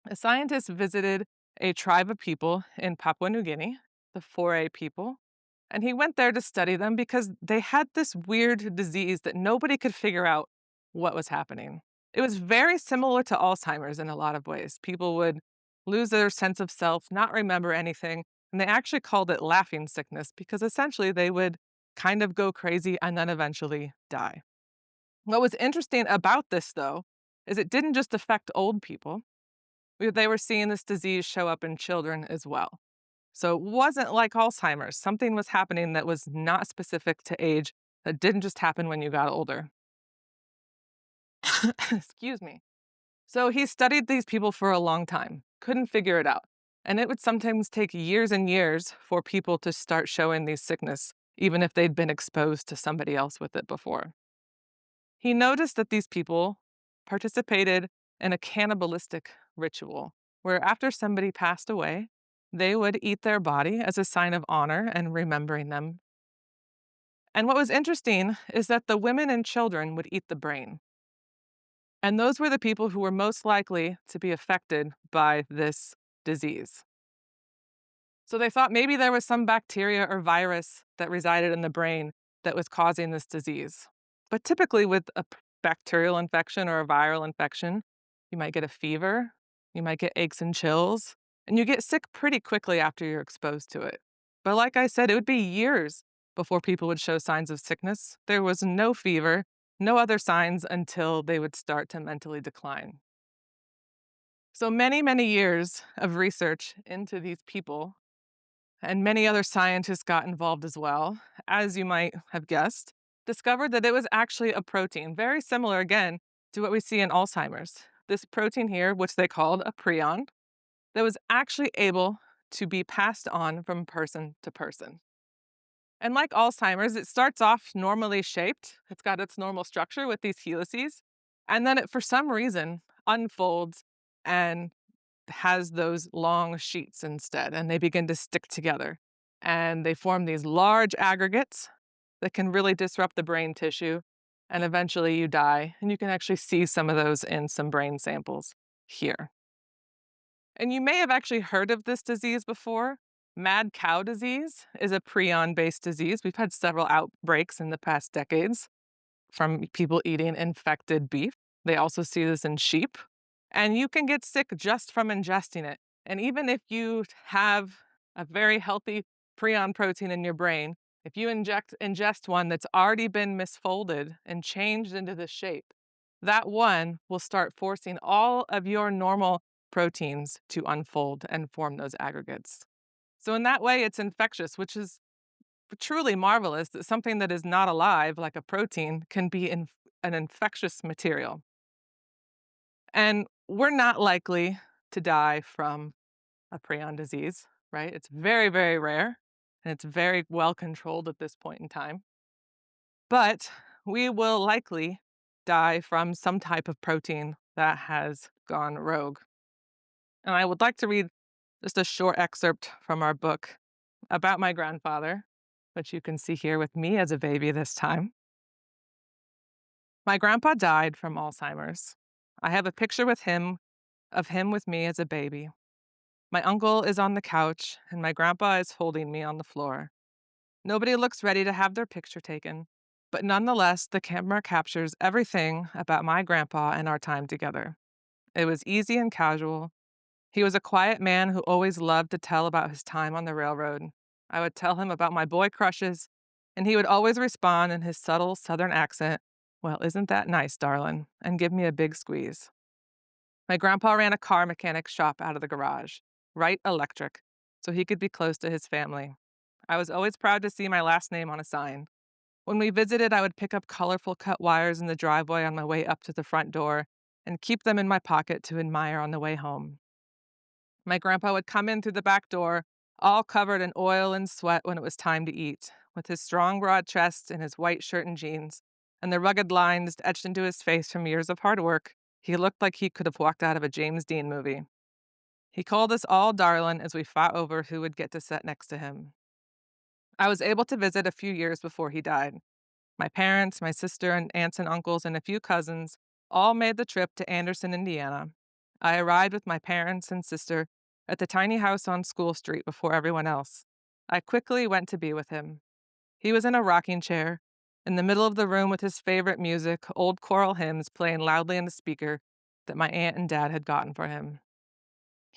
a scientist visited a tribe of people in Papua New Guinea, the Foray people, and he went there to study them because they had this weird disease that nobody could figure out what was happening. It was very similar to Alzheimer's in a lot of ways. People would lose their sense of self, not remember anything, And they actually called it laughing sickness because essentially they would kind of go crazy and then eventually die. What was interesting about this, though, is it didn't just affect old people. They were seeing this disease show up in children as well. So it wasn't like Alzheimer's. Something was happening that was not specific to age, that didn't just happen when you got older. Excuse me. So he studied these people for a long time, couldn't figure it out. And it would sometimes take years and years for people to start showing these sickness, even if they'd been exposed to somebody else with it before. He noticed that these people participated in a cannibalistic ritual where after somebody passed away, they would eat their body as a sign of honor and remembering them. And what was interesting is that the women and children would eat the brain. And those were the people who were most likely to be affected by this disease. So they thought maybe there was some bacteria or virus that resided in the brain that was causing this disease. But typically, with a bacterial infection or a viral infection, you might get a fever, you might get aches and chills, and you get sick pretty quickly after you're exposed to it. But like I said, it would be years before people would show signs of sickness. There was no fever, no other signs until they would start to mentally decline. So many, many years of research into these people, and many other scientists got involved as well, as you might have guessed, discovered that it was actually a protein, very similar again to what we see in Alzheimer's. This protein here, which they called a prion, that was actually able to be passed on from person to person. And like Alzheimer's, it starts off normally shaped. It's got its normal structure with these helices. And then it, for some reason, unfolds and has those long sheets instead. And they begin to stick together. And they form these large aggregates that can really disrupt the brain tissue. And eventually you die. And you can actually see some of those in some brain samples here. And you may have actually heard of this disease before. Mad cow disease is a prion based disease. We've had several outbreaks in the past decades from people eating infected beef. They also see this in sheep. And you can get sick just from ingesting it. And even if you have a very healthy prion protein in your brain, if you ingest one that's already been misfolded and changed into this shape, that one will start forcing all of your normal proteins to unfold and form those aggregates. So, in that way, it's infectious, which is truly marvelous that something that is not alive, like a protein, can be an infectious material. And we're not likely to die from a prion disease, right? It's very, very rare and it's very well controlled at this point in time. But we will likely die from some type of protein that has gone rogue. And I would like to read just a short excerpt from our book about my grandfather, which you can see here with me as a baby this time. My grandpa died from Alzheimer's. I have a picture of him with me as a baby. My uncle is on the couch, and my grandpa is holding me on the floor. Nobody looks ready to have their picture taken, but nonetheless, the camera captures everything about my grandpa and our time together. It was easy and casual. He was a quiet man who always loved to tell about his time on the railroad. I would tell him about my boy crushes, and he would always respond in his subtle southern accent, "Well, isn't that nice, darlin'?" and give me a big squeeze. My grandpa ran a car mechanic shop out of the garage, Wright Electric, so he could be close to his family. I was always proud to see my last name on a sign. When we visited, I would pick up colorful cut wires in the driveway on my way up to the front door and keep them in my pocket to admire on the way home. My grandpa would come in through the back door, all covered in oil and sweat when it was time to eat, with his strong, broad chest and his white shirt and jeans, and the rugged lines etched into his face from years of hard work. He looked like he could have walked out of a James Dean movie. He called us all darlin' as we fought over who would get to sit next to him. I was able to visit a few years before he died. My parents, my sister, and aunts and uncles, and a few cousins all made the trip to Anderson, Indiana. I arrived with my parents and sister at the tiny house on School Street before everyone else. I quickly went to be with him. He was in a rocking chair, in the middle of the room with his favorite music, old choral hymns playing loudly in the speaker that my aunt and dad had gotten for him.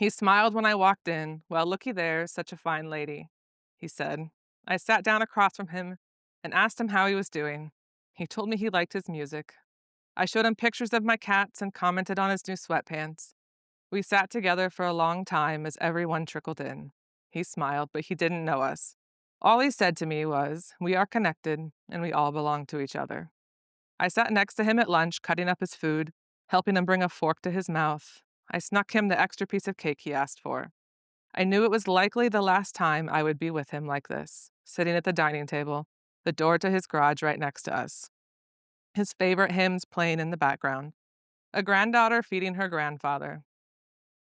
He smiled when I walked in. Well, looky there, such a fine lady, he said. I sat down across from him and asked him how he was doing. He told me he liked his music. I showed him pictures of my cats and commented on his new sweatpants. We sat together for a long time as everyone trickled in. He smiled, but he didn't know us. All he said to me was, "We are connected and we all belong to each other." I sat next to him at lunch, cutting up his food, helping him bring a fork to his mouth. I snuck him the extra piece of cake he asked for. I knew it was likely the last time I would be with him like this, sitting at the dining table, the door to his garage right next to us. His favorite hymns playing in the background, a granddaughter feeding her grandfather.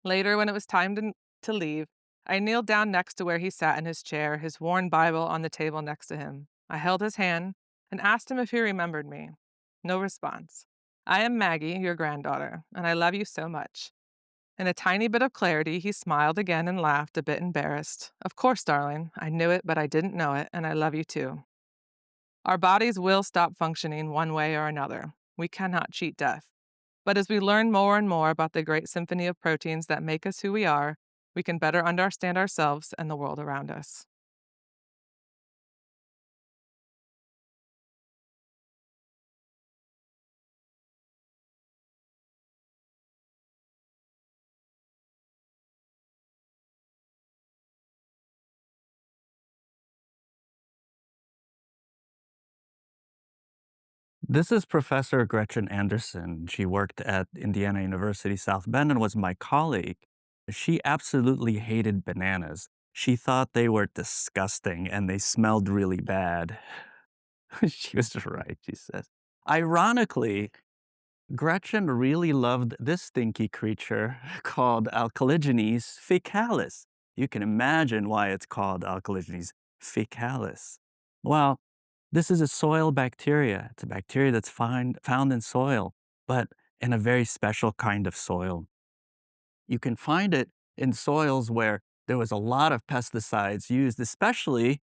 Later, when it was time to leave, I kneeled down next to where he sat in his chair, his worn Bible on the table next to him. I held his hand and asked him if he remembered me. No response. I am Maggie, your granddaughter, and I love you so much. In a tiny bit of clarity, he smiled again and laughed, a bit embarrassed. Of course, darling. I knew it, but I didn't know it, and I love you too. Our bodies will stop functioning one way or another. We cannot cheat death. But as we learn more and more about the great symphony of proteins that make us who we are, we can better understand ourselves and the world around us. This is Professor Gretchen Anderson. She worked at Indiana University South Bend and was my colleague. She absolutely hated bananas. She thought they were disgusting and they smelled really bad. She was right, she says. Ironically, Gretchen really loved this stinky creature called Alcaligenes faecalis. You can imagine why it's called Alcaligenes faecalis. Well, this is a soil bacteria. It's a bacteria that's found in soil, but in a very special kind of soil. You can find it in soils where there was a lot of pesticides used, especially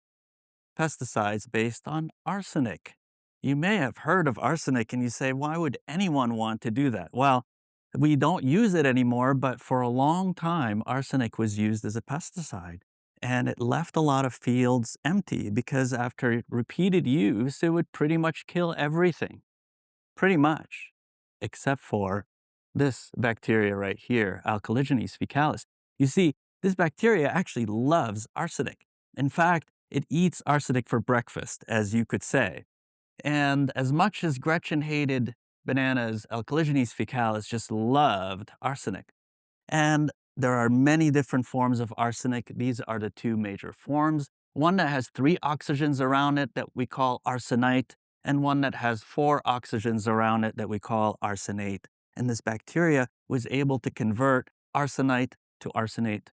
pesticides based on arsenic. You may have heard of arsenic and you say, why would anyone want to do that? Well, we don't use it anymore, but for a long time, arsenic was used as a pesticide. And it left a lot of fields empty because after repeated use, it would pretty much kill everything. Pretty much, except for this bacteria right here, Alcaligenes faecalis. You see, this bacteria actually loves arsenic. In fact, it eats arsenic for breakfast, as you could say. And as much as Gretchen hated bananas, Alcaligenes faecalis just loved arsenic. And there are many different forms of arsenic. These are the two major forms. One that has 3 oxygens around it that we call arsenite, and one that has 4 oxygens around it that we call arsenate. And this bacteria was able to convert arsenite to arsenate.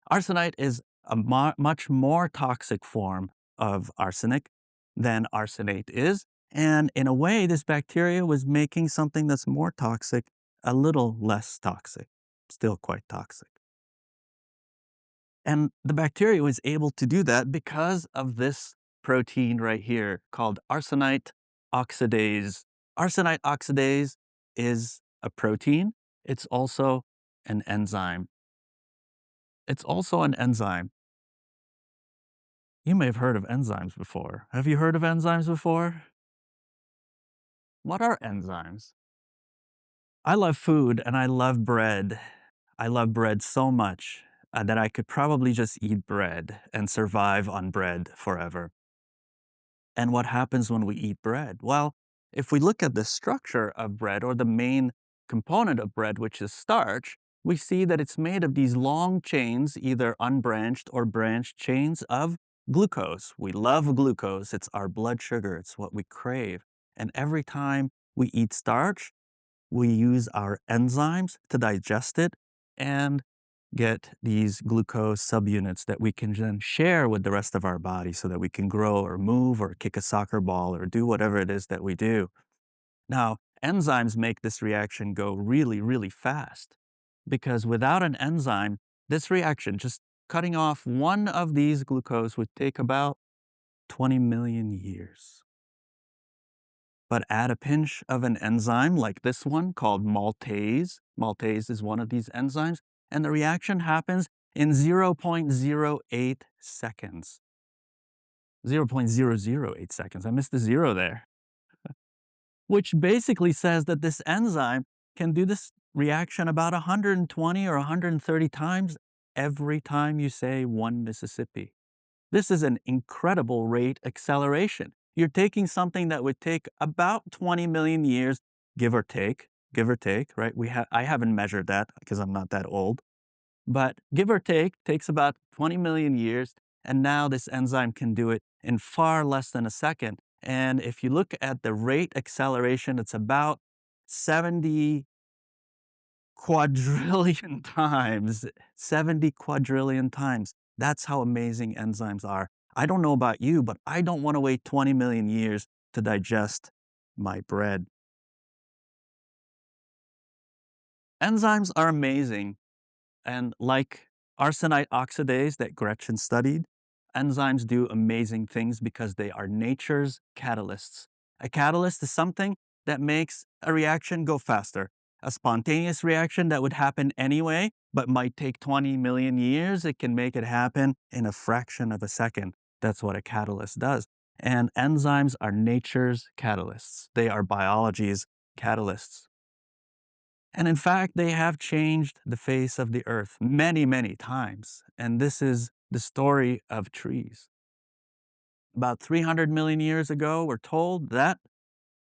Arsenite is a much more toxic form of arsenic than arsenate is. And in a way, this bacteria was making something that's more toxic a little less toxic, still quite toxic. And the bacteria was able to do that because of this protein right here called arsenite oxidase. Arsenite oxidase is a protein. It's also an enzyme. It's also an enzyme. You may have heard of enzymes before. Have you heard of enzymes before? What are enzymes? I love food and I love bread. I love bread so much that I could probably just eat bread and survive on bread forever. And what happens when we eat bread? Well, if we look at the structure of bread or the main component of bread, which is starch, we see that it's made of these long chains, either unbranched or branched chains of glucose. We love glucose. It's our blood sugar. It's what we crave. And every time we eat starch, we use our enzymes to digest it and get these glucose subunits that we can then share with the rest of our body so that we can grow or move or kick a soccer ball or do whatever it is that we do. Now, enzymes make this reaction go really, really fast because without an enzyme, this reaction, just cutting off one of these glucose, would take about 20 million years. But add a pinch of an enzyme like this one called maltase. Maltase is one of these enzymes. and the reaction happens in 0.08 seconds. 0.008 seconds. I missed the zero there, which basically says that this enzyme can do this reaction about 120 or 130 times every time you say one Mississippi. This is an incredible rate acceleration. You're taking something that would take about 20 million years, give or take, right? I haven't measured that because I'm not that old, but give or take, takes about 20 million years. And now this enzyme can do it in far less than a second. And if you look at the rate acceleration, it's about 70 quadrillion times, 70 quadrillion times. That's how amazing enzymes are. I don't know about you, but I don't want to wait 20 million years to digest my bread. Enzymes are amazing. And like arsenite oxidase that Gretchen studied, enzymes do amazing things because they are nature's catalysts. A catalyst is something that makes a reaction go faster. A spontaneous reaction that would happen anyway, but might take 20 million years, it can make it happen in a fraction of a second. That's what a catalyst does. And enzymes are nature's catalysts. They are biology's catalysts. And in fact, they have changed the face of the earth many, many times. And this is the story of trees. About 300 million years ago, we're told that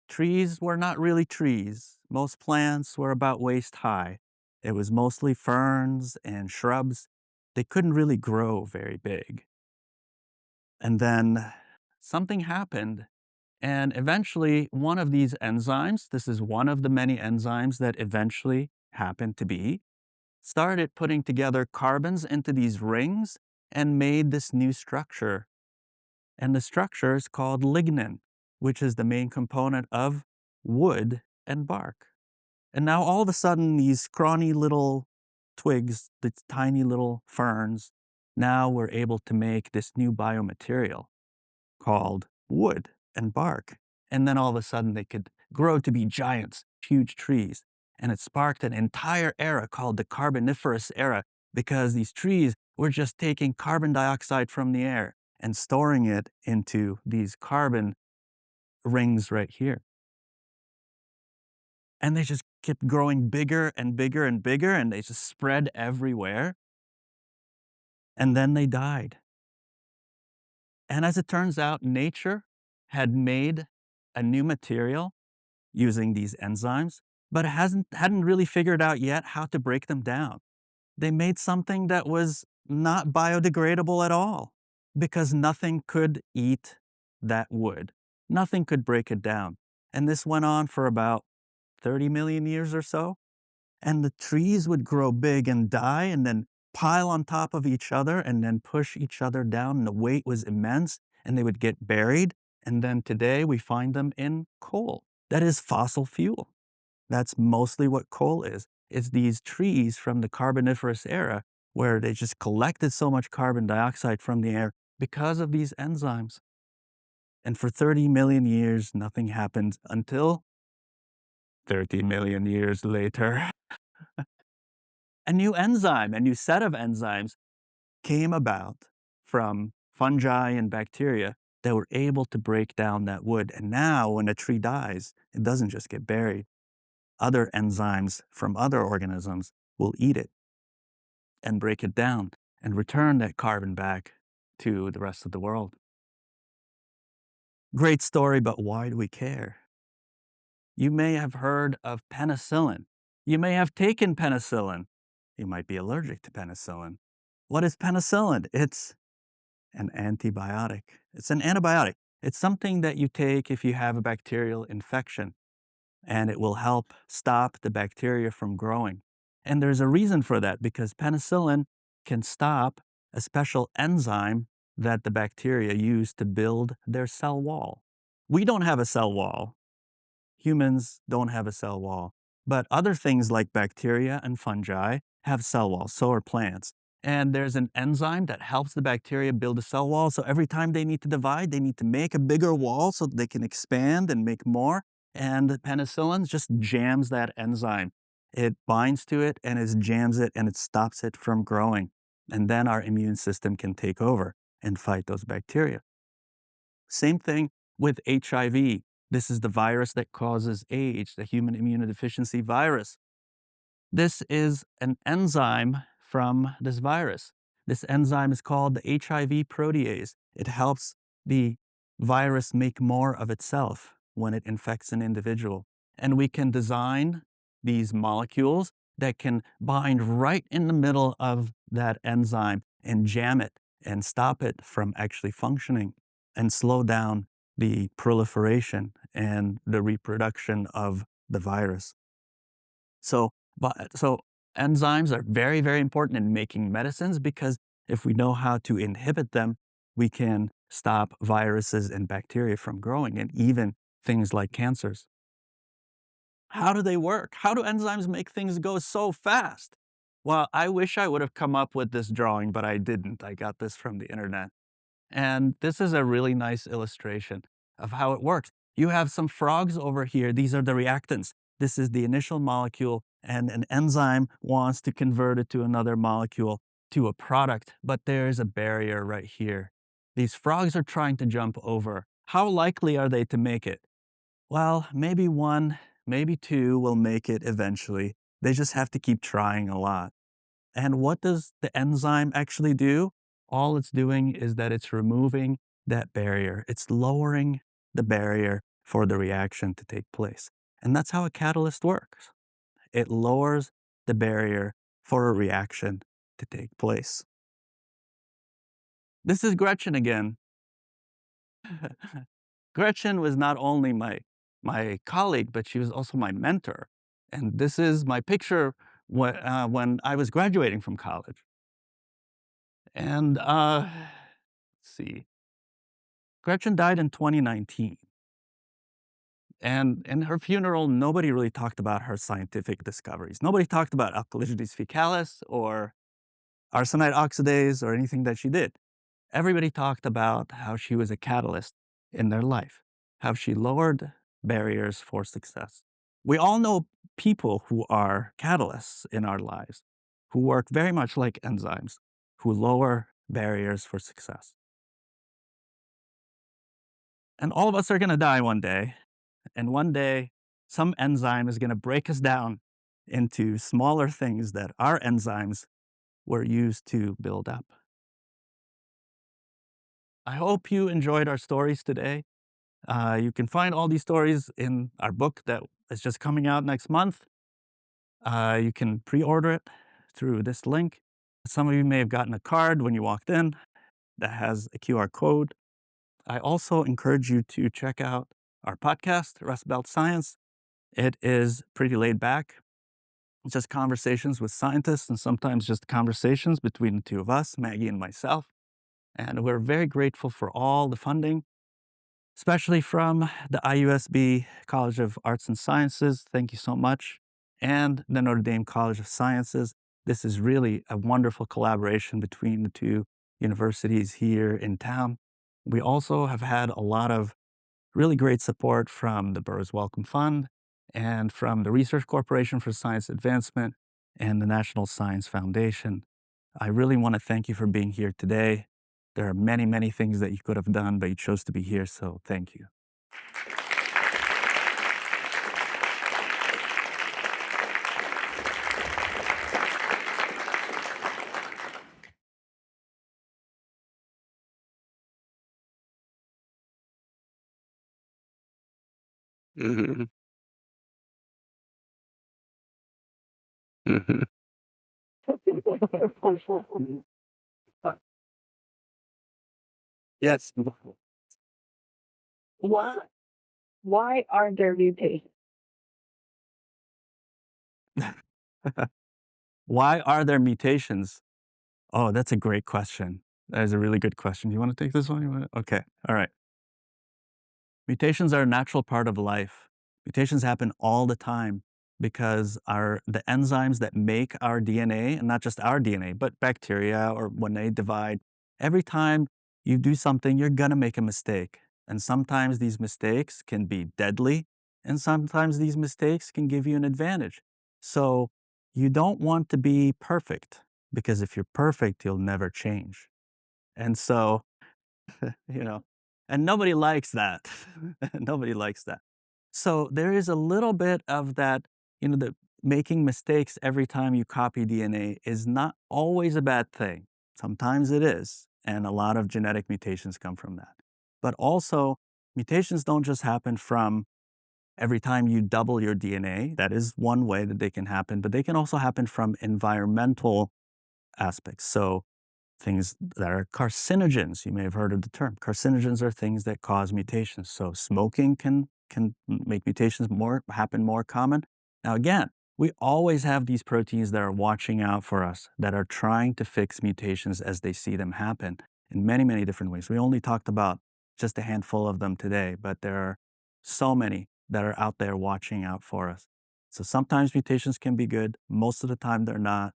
trees were not really trees. Most plants were about waist high. It was mostly ferns and shrubs. They couldn't really grow very big. And then something happened. And eventually, one of these enzymes, this is one of the many enzymes that eventually happened to be, started putting together carbons into these rings and made this new structure. And the structure is called lignin, which is the main component of wood and bark. And now all of a sudden, these scrawny little twigs, these tiny little ferns, now we're able to make this new biomaterial called wood and bark. And then all of a sudden they could grow to be giants, huge trees. And it sparked an entire era called the Carboniferous era because these trees were just taking carbon dioxide from the air and storing it into these carbon rings right here. And they just kept growing bigger and bigger and bigger, and they just spread everywhere. And then they died. And as it turns out, nature had made a new material using these enzymes, but it hadn't really figured out yet how to break them down. They made something that was not biodegradable at all because nothing could eat that wood. Nothing could break it down. And this went on for about 30 million years or so. And the trees would grow big and die and then pile on top of each other and then push each other down. And the weight was immense and they would get buried. And then today we find them in coal. That is fossil fuel. That's mostly what coal is. It's these trees from the Carboniferous era where they just collected so much carbon dioxide from the air because of these enzymes. And for 30 million years, nothing happened until 30 million years later. A new enzyme, a new set of enzymes came about from fungi and bacteria that were able to break down that wood. And now when a tree dies, it doesn't just get buried. Other enzymes from other organisms will eat it and break it down and return that carbon back to the rest of the world. Great story, but why do we care? You may have heard of penicillin. You may have taken penicillin. You might be allergic to penicillin. What is penicillin? It's an antibiotic. It's an antibiotic. It's something that you take if you have a bacterial infection, and it will help stop the bacteria from growing. And there's a reason for that because penicillin can stop a special enzyme that the bacteria use to build their cell wall. We don't have a cell wall. Humans don't have a cell wall. But other things like bacteria and fungi have cell walls, so are plants. And there's an enzyme that helps the bacteria build a cell wall. So every time they need to divide, they need to make a bigger wall so that they can expand and make more. And the penicillin just jams that enzyme. It binds to it and it jams it and it stops it from growing. And then our immune system can take over and fight those bacteria. Same thing with HIV. This is the virus that causes AIDS, the human immunodeficiency virus. This is an enzyme from this virus. This enzyme is called the HIV protease. It helps the virus make more of itself when it infects an individual. And we can design these molecules that can bind right in the middle of that enzyme and jam it and stop it from actually functioning and slow down the proliferation and the reproduction of the virus. So enzymes are very, very important in making medicines because if we know how to inhibit them, we can stop viruses and bacteria from growing and even things like cancers. How do they work? How do enzymes make things go so fast? Well, I wish I would have come up with this drawing, but I didn't. I got this from the internet. And this is a really nice illustration of how it works. You have some frogs over here. These are the reactants. This is the initial molecule, and an enzyme wants to convert it to another molecule to a product, but there's a barrier right here. These frogs are trying to jump over. How likely are they to make it? Well, maybe one, maybe two will make it eventually. They just have to keep trying a lot. And what does the enzyme actually do? All it's doing is that it's removing that barrier. It's lowering the barrier for the reaction to take place. And that's how a catalyst works. It lowers the barrier for a reaction to take place. This is Gretchen again. Gretchen was not only my colleague, but she was also my mentor. And this is my picture when I was graduating from college. And let's see, Gretchen died in 2019. And in her funeral, nobody really talked about her scientific discoveries. Nobody talked about alkalides faecalis or arsenite oxidase or anything that she did. Everybody talked about how she was a catalyst in their life, how she lowered barriers for success. We all know people who are catalysts in our lives, who work very much like enzymes, who lower barriers for success. And all of us are going to die one day. And one day, some enzyme is going to break us down into smaller things that our enzymes were used to build up. I hope you enjoyed our stories today. You can find all these stories in our book that is just coming out next month. You can pre order it through this link. Some of you may have gotten a card when you walked in that has a QR code. I also encourage you to check out our podcast, Rust Belt Science. It is pretty laid back, just conversations with scientists and sometimes just conversations between the two of us, Maggie and myself. And we're very grateful for all the funding, especially from the IUSB College of Arts and Sciences. Thank you so much. And the Notre Dame College of Sciences. This is really a wonderful collaboration between the two universities here in town. We also have had a lot of really great support from the Burroughs Wellcome Fund and from the Research Corporation for Science Advancement and the National Science Foundation. I really want to thank you for being here today. There are many, many things that you could have done, but you chose to be here, so thank you. Mhm, mhm. Yes. Why why are there mutations? Why are there mutations? Oh, that's a great question. That is a really good question. You want to take this one? Okay. All right. Mutations are a natural part of life. Mutations happen all the time because the enzymes that make our DNA, and not just our DNA, but bacteria or when they divide, every time you do something, you're gonna make a mistake. And sometimes these mistakes can be deadly, and sometimes these mistakes can give you an advantage. So you don't want to be perfect because if you're perfect, you'll never change. And so, you know, and nobody likes that. Nobody likes that. So there is a little bit of that, the making mistakes every time you copy DNA is not always a bad thing. Sometimes it is. And a lot of genetic mutations come from that. But also, mutations don't just happen from every time you double your DNA. That is one way that they can happen, but they can also happen from environmental aspects. So things that are carcinogens, you may have heard of the term. Carcinogens are things that cause mutations. So smoking can make mutations happen more common. Now again, we always have these proteins that are watching out for us, that are trying to fix mutations as they see them happen in many, many different ways. We only talked about just a handful of them today, but there are so many that are out there watching out for us. So sometimes mutations can be good. Most of the time they're not.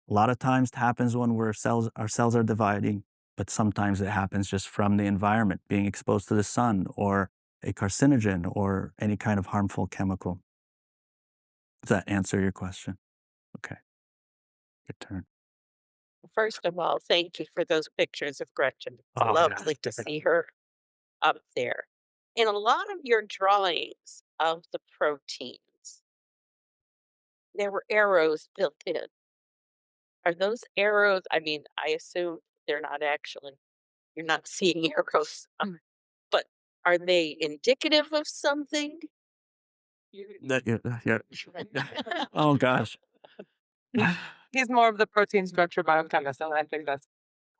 A lot of times it happens when our cells are dividing, but sometimes it happens just from the environment, being exposed to the sun or a carcinogen or any kind of harmful chemical. Does that answer your question? Okay, your turn. First of all, thank you for those pictures of Gretchen. It's Oh, yeah. lovely to see her up there. In a lot of your drawings of the proteins, there were arrows built in. Are those arrows? I mean, I assume they're not actually, you're not seeing arrows, but are they indicative of something? That, yeah, yeah. Oh, gosh. He's he's more of the protein structure biochemist, and I think that's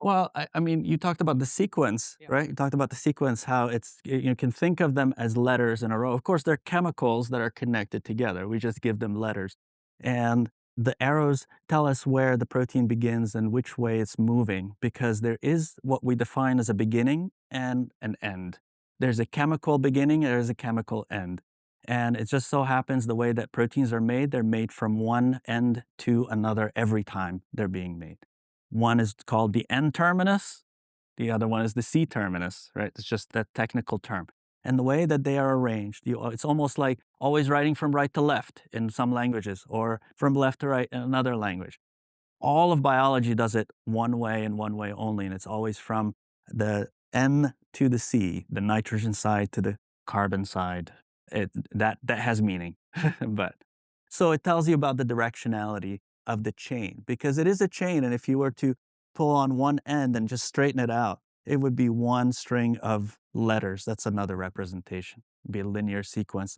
Well, I mean, you talked about the sequence, yeah. right? You talked about the sequence, how you can think of them as letters in a row. Of course, they're chemicals that are connected together. We just give them letters. And the arrows tell us where the protein begins and which way it's moving, because there is what we define as a beginning and an end. There's a chemical beginning, and there's a chemical end. And it just so happens the way that proteins are made, they're made from one end to another every time they're being made. One is called the N terminus, the other one is the C terminus, right? It's just that technical term. And the way that they are arranged, it's almost like always writing from right to left in some languages or from left to right in another language. All of biology does it one way and one way only, and it's always from the N to the C, the nitrogen side to the carbon side. That has meaning, but so it tells you about the directionality of the chain because it is a chain, and if you were to pull on one end and just straighten it out, it would be one string of letters. That's another representation. It'd be a linear sequence,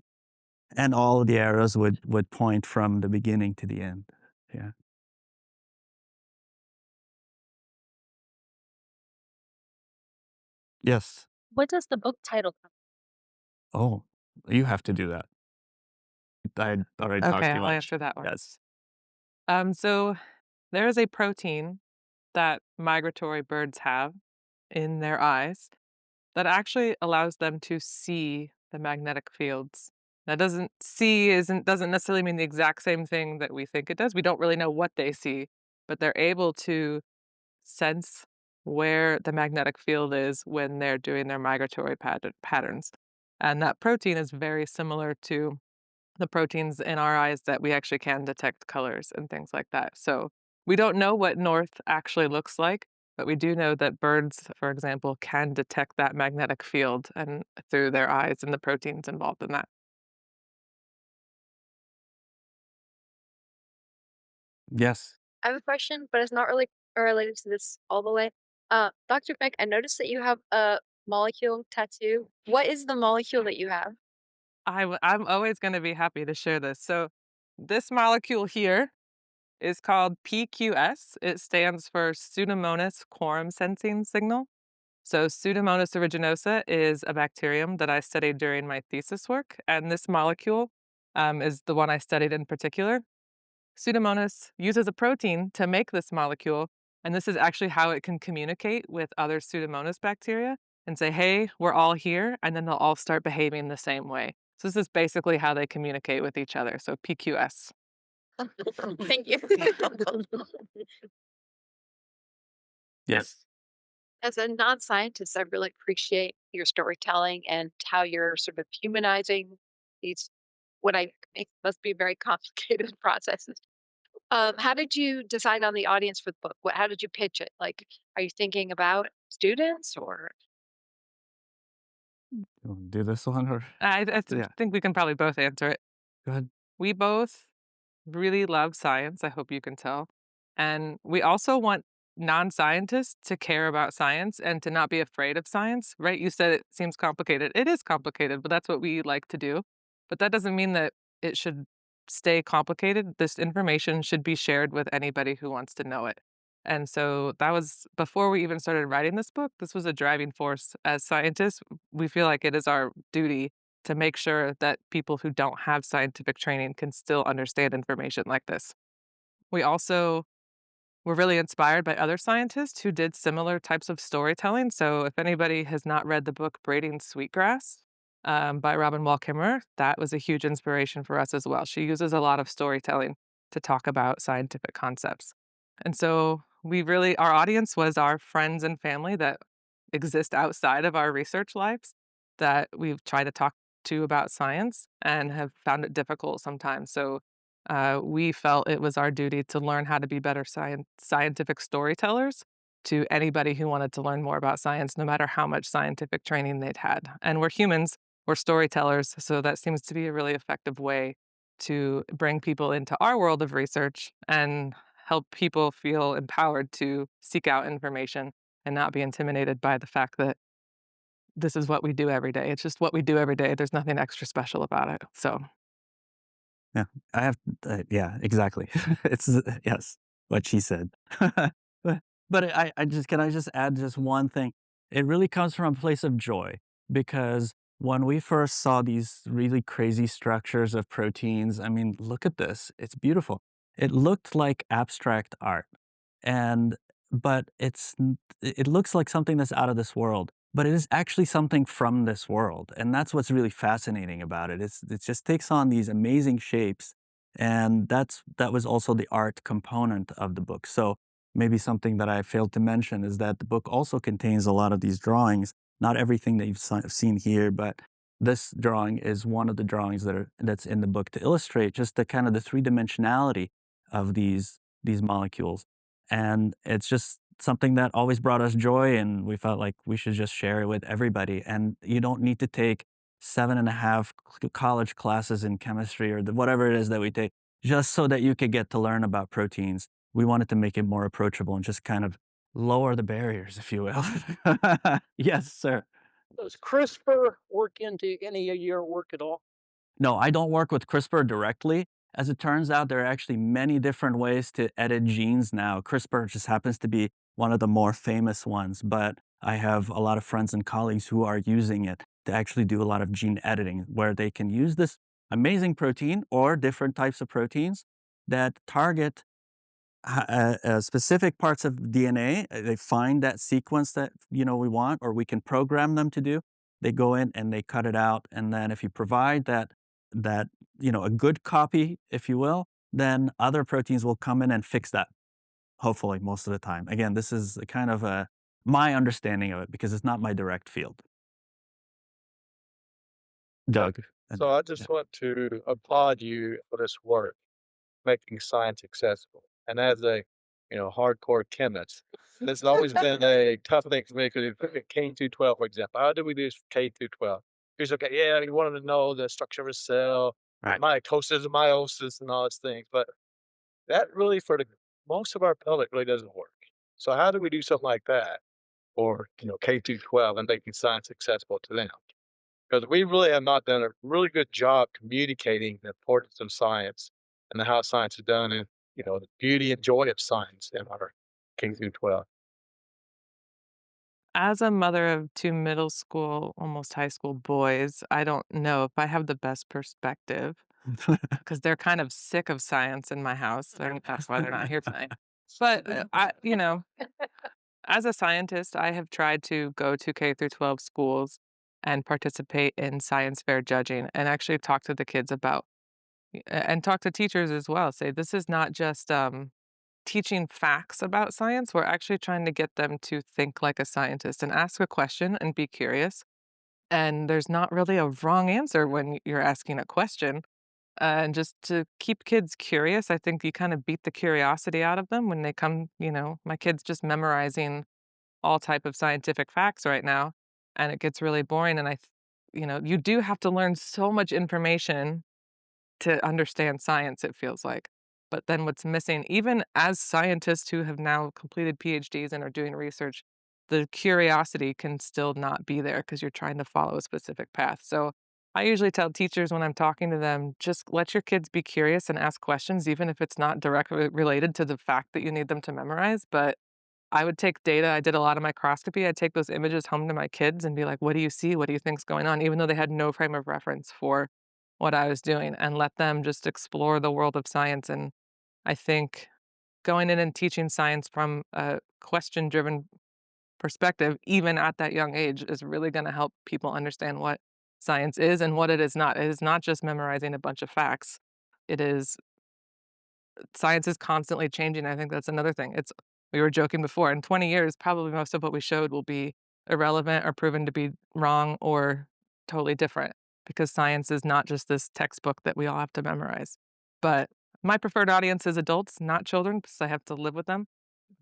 and all of the arrows would point from the beginning to the end. Yeah. Yes. What does the book title come? Oh, you have to do that. I already talked Okay, too I'll much. answer that one. Yes. So there is a protein that migratory birds have in their eyes that actually allows them to see the magnetic fields. That doesn't necessarily mean the exact same thing that we think it does. We don't really know what they see, but they're able to sense where the magnetic field is when they're doing their migratory patterns. And that protein is very similar to the proteins in our eyes that we actually can detect colors and things like that. So we don't know what north actually looks like, but we do know that birds, for example, can detect that magnetic field and through their eyes and the proteins involved in that. Yes. I have a question, but it's not really related to this all the way. Dr. Fink, I noticed that you have a molecule tattoo. What is the molecule that you have? I'm always going to be happy to share this. So this molecule here is called PQS. It stands for Pseudomonas quorum sensing signal. So Pseudomonas aeruginosa is a bacterium that I studied during my thesis work, and this molecule is the one I studied in particular. Pseudomonas uses a protein to make this molecule, and this is actually how it can communicate with other Pseudomonas bacteria and say, "Hey, we're all here," and then they'll all start behaving the same way. So this is basically how they communicate with each other. So PQS. Thank you. Yes. As a non-scientist, I really appreciate your storytelling and how you're sort of humanizing these what I think must be very complicated processes. How did you decide on the audience for the book? How did you pitch it? Like, are you thinking about students or You wanna do this one or I yeah, think we can probably both answer it. go ahead. We both really love science, I hope you can tell. And we also want non-scientists to care about science and to not be afraid of science, right? You said it seems complicated. It is complicated, but that's what we like to do. But that doesn't mean that it should stay complicated. This information should be shared with anybody who wants to know it. And so that was before we even started writing this book. This was a driving force. As scientists, we feel like it is our duty to make sure that people who don't have scientific training can still understand information like this. We also were really inspired by other scientists who did similar types of storytelling. So, if anybody has not read the book Braiding Sweetgrass by Robin Wall Kimmerer, that was a huge inspiration for us as well. She uses a lot of storytelling to talk about scientific concepts. And so, our audience was our friends and family that exist outside of our research lives that we've tried to talk to about science and have found it difficult sometimes. So, we felt it was our duty to learn how to be better scientific storytellers to anybody who wanted to learn more about science, no matter how much scientific training they'd had. And we're humans, we're storytellers, so that seems to be a really effective way to bring people into our world of research and help people feel empowered to seek out information and not be intimidated by the fact that this is what we do every day. It's just what we do every day. There's nothing extra special about it. So, Yeah, I have yeah, exactly. It's yes, what she said. But I just can I just add just one thing? It really comes from a place of joy because when we first saw these really crazy structures of proteins, I mean, look at this. It's beautiful. It looked like abstract art. And but it looks like something that's out of this world, but it is actually something from this world, and that's what's really fascinating about it. It just takes on these amazing shapes, and that was also the art component of the book. So maybe something that I failed to mention is that the book also contains a lot of these drawings. Not everything that seen here, but this drawing is one of the drawings that's in the book to illustrate just the kind of the three dimensionality of these molecules. And it's just something that always brought us joy, and we felt like we should just share it with everybody. And you don't need to take 7.5 college classes in chemistry or whatever it is that we take just so that you could get to learn about proteins. We wanted to make it more approachable and just kind of lower the barriers, if you will. Yes, sir. Does CRISPR work into any of your work at all? No, I don't work with CRISPR directly. As it turns out, there are actually many different ways to edit genes now. CRISPR just happens to be one of the more famous ones, but I have a lot of friends and colleagues who are using it to actually do a lot of gene editing where they can use this amazing protein or different types of proteins that target specific parts of DNA. They find that sequence that we want, or we can program them to do. They go in and they cut it out, and then if you provide that a good copy, if you will, then other proteins will come in and fix that. Hopefully, most of the time. Again, this is a kind of my understanding of it because it's not my direct field. Okay. Doug, So I yeah. just want to applaud you for this work, making science accessible. And as a, hardcore chemist, this has always been a tough thing for me because if you look at K through 12, for example, how do we do this for K through 12? He's okay, yeah, you wanted to know the structure of a cell, Right. mitosis and meiosis and all those things, but that really for the most of our public really doesn't work. So how do we do something like that for, K through 12 and making science accessible to them? Because we really have not done a really good job communicating the importance of science and how science is done and, the beauty and joy of science in our K through 12. as a mother of two middle school, almost high school boys, I don't know if I have the best perspective because they're kind of sick of science in my house. I think that's why they're not here tonight. But as a scientist, I have tried to go to K through 12 schools and participate in science fair judging and actually talk to the kids about and talk to teachers as well. Say this is not just teaching facts about science. We're actually trying to get them to think like a scientist and ask a question and be curious. And there's not really a wrong answer when you're asking a question. and just to keep kids curious. I think you kind of beat the curiosity out of them when they come, my kid's just memorizing all type of scientific facts right now, and it gets really boring, and you do have to learn so much information to understand science, it feels like. But then what's missing, even as scientists who have now completed PhDs and are doing research, the curiosity can still not be there because you're trying to follow a specific path. So I usually tell teachers when I'm talking to them, just let your kids be curious and ask questions, even if it's not directly related to the fact that you need them to memorize. But I would take data. I did a lot of microscopy. I'd take those images home to my kids and be like, "What do you see? What do you think's going on?" Even though they had no frame of reference for what I was doing, and let them just explore the world of science. And I think going in and teaching science from a question-driven perspective, even at that young age, is really gonna help people understand what science is and what it is not. It is not just memorizing a bunch of facts. It is Science is constantly changing. I think that's another thing. We were joking before, in 20 years, probably most of what we showed will be irrelevant or proven to be wrong or totally different because science is not just this textbook that we all have to memorize. But my preferred audience is adults, not children, because I have to live with them.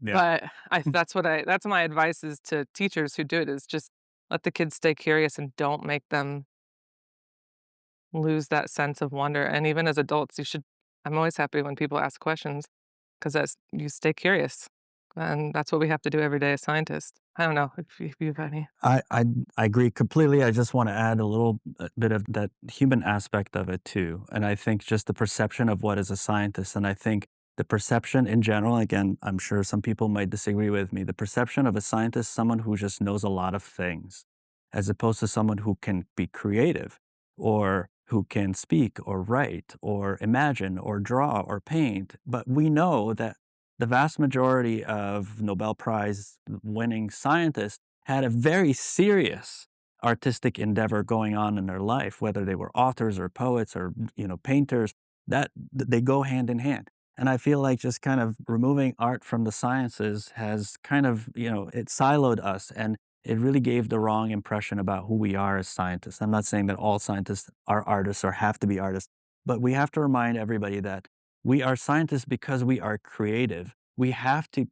Yeah. But that's my advice is to teachers who do it is just let the kids stay curious and don't make them lose that sense of wonder. And even as adults, I'm always happy when people ask questions because that's you stay curious. And that's what we have to do every day as scientists. I don't know if you have any. I I I agree completely. I just wanna add a little bit of that human aspect of it too, and I think just the perception of what is a scientist, and I think the perception in general, again, I'm sure some people might disagree with me, the perception of a scientist, someone who just knows a lot of things, as opposed to someone who can be creative, or who can speak, or write, or imagine, or draw, or paint, but we know that the vast majority of Nobel Prize winning scientists had a very serious artistic endeavor going on in their life, whether they were authors or poets or painters, they go hand in hand. And I feel like just kind of removing art from the sciences has kind of it siloed us, and it really gave the wrong impression about who we are as scientists. I'm not saying that all scientists are artists or have to be artists, but we have to remind everybody that we are scientists because we are creative. We have to,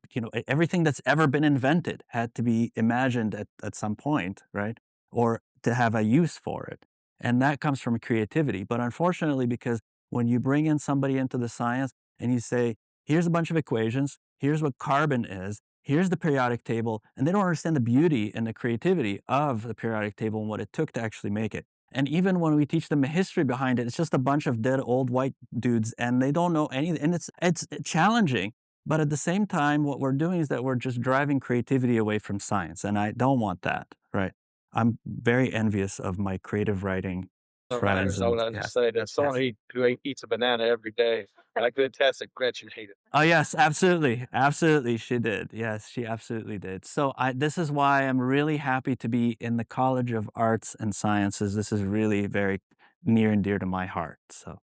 everything that's ever been invented had to be imagined at some point, right? Or to have a use for it. And that comes from creativity. But unfortunately, because when you bring in somebody into the science and you say, here's a bunch of equations, here's what carbon is, here's the periodic table, and they don't understand the beauty and the creativity of the periodic table and what it took to actually make it. And even when we teach them the history behind it, it's just a bunch of dead old white dudes and they don't know anything. And it's challenging. But at the same time, what we're doing is that we're just driving creativity away from science. And I don't want that, right? I'm very envious of my creative writing No, I friends understand and what I yes, understand that someone yes. who eats a banana every day, and I could attest that Gretchen hated it. Oh yes, absolutely. Absolutely she did. Yes, she absolutely did. So this is why I'm really happy to be in the College of Arts and Sciences. This is really very near and dear to my heart. So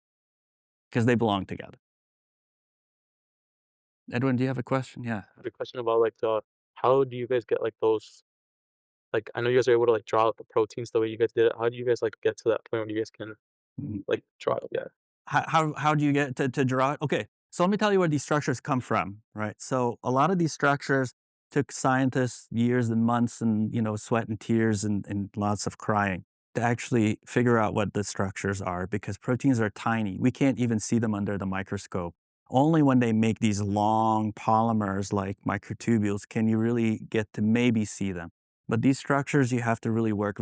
because they belong together. Edwin, do you have a question? Yeah. The question about like the how do you guys get like those like I know you guys are able to like draw out the proteins the way you guys did it. How do you guys like get to that point where you guys can Mm. like draw it? Yeah. How do you get to draw it? Okay, so let me tell you where these structures come from, right? So a lot of these structures took scientists years and months and sweat and tears and lots of crying to actually figure out what the structures are because proteins are tiny. We can't even see them under the microscope. Only when they make these long polymers like microtubules can you really get to maybe see them. But these structures you have to really work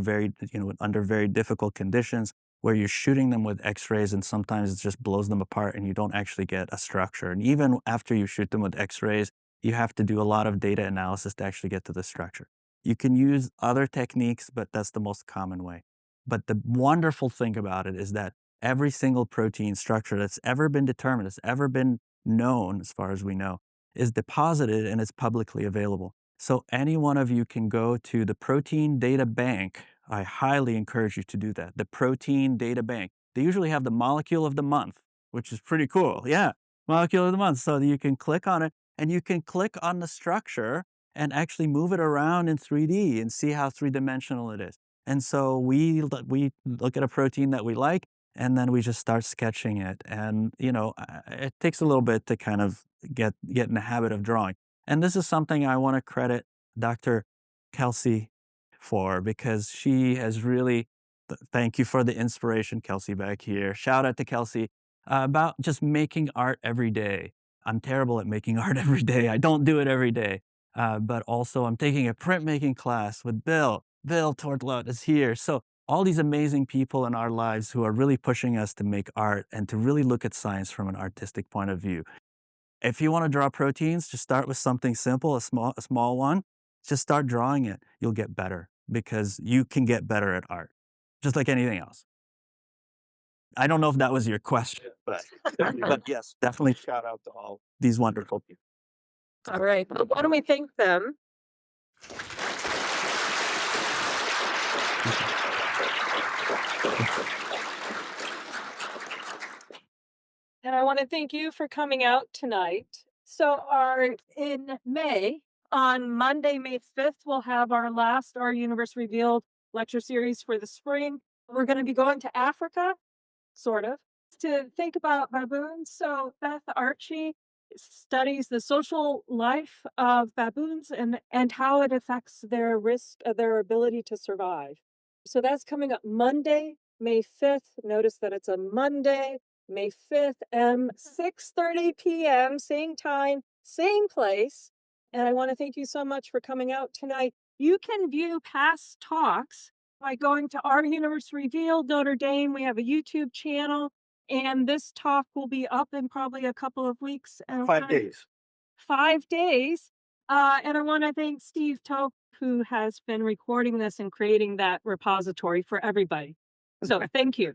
under very difficult conditions where you're shooting them with X-rays and sometimes it just blows them apart and you don't actually get a structure. And even after you shoot them with X-rays, you have to do a lot of data analysis to actually get to the structure. You can use other techniques, but that's the most common way. But the wonderful thing about it is that every single protein structure that's ever been determined, that's ever been known, as far as we know, is deposited and it's publicly available. So any one of you can go to the Protein Data Bank. I highly encourage you to do that. The Protein Data Bank. They usually have the molecule of the month, which is pretty cool. Yeah, molecule of the month. So that you can click on it and you can click on the structure and actually move it around in 3D and see how three-dimensional it is. And so we look at a protein that we like and then we just start sketching it. And it takes a little bit to kind of get in the habit of drawing. And this is something I want to credit Dr. Kelsey for, because she has really thank you for the inspiration, Kelsey, back here. Shout out to Kelsey about just making art every day. I'm terrible at making art every day. I don't do it every day. But also, I'm taking a printmaking class with Bill. Bill Tortlot is here. So, all these amazing people in our lives who are really pushing us to make art and to really look at science from an artistic point of view. If you want to draw proteins, just start with something simple, a small one. Just start drawing it. You'll get better because you can get better at art, just like anything else. I don't know if that was your question, but yes, definitely shout out to all these wonderful people. All right. Well, why don't we thank them? And I want to thank you for coming out tonight. So, in May, on Monday, May 5th, we'll have our last Our Universe Revealed lecture series for the spring. We're going to be going to Africa, sort of, to think about baboons. So, Beth Archie studies the social life of baboons and how it affects their their ability to survive. So, that's coming up Monday, May 5th. Notice that it's a Monday. May 5th, 6:30 p.m., same time, same place. And I want to thank you so much for coming out tonight. You can view past talks by going to Our Universe Revealed Notre Dame. We have a YouTube channel, and this talk will be up in probably a couple of weeks. 5 days. 5 days. And I want to thank Steve Tope, who has been recording this and creating that repository for everybody. So thank you.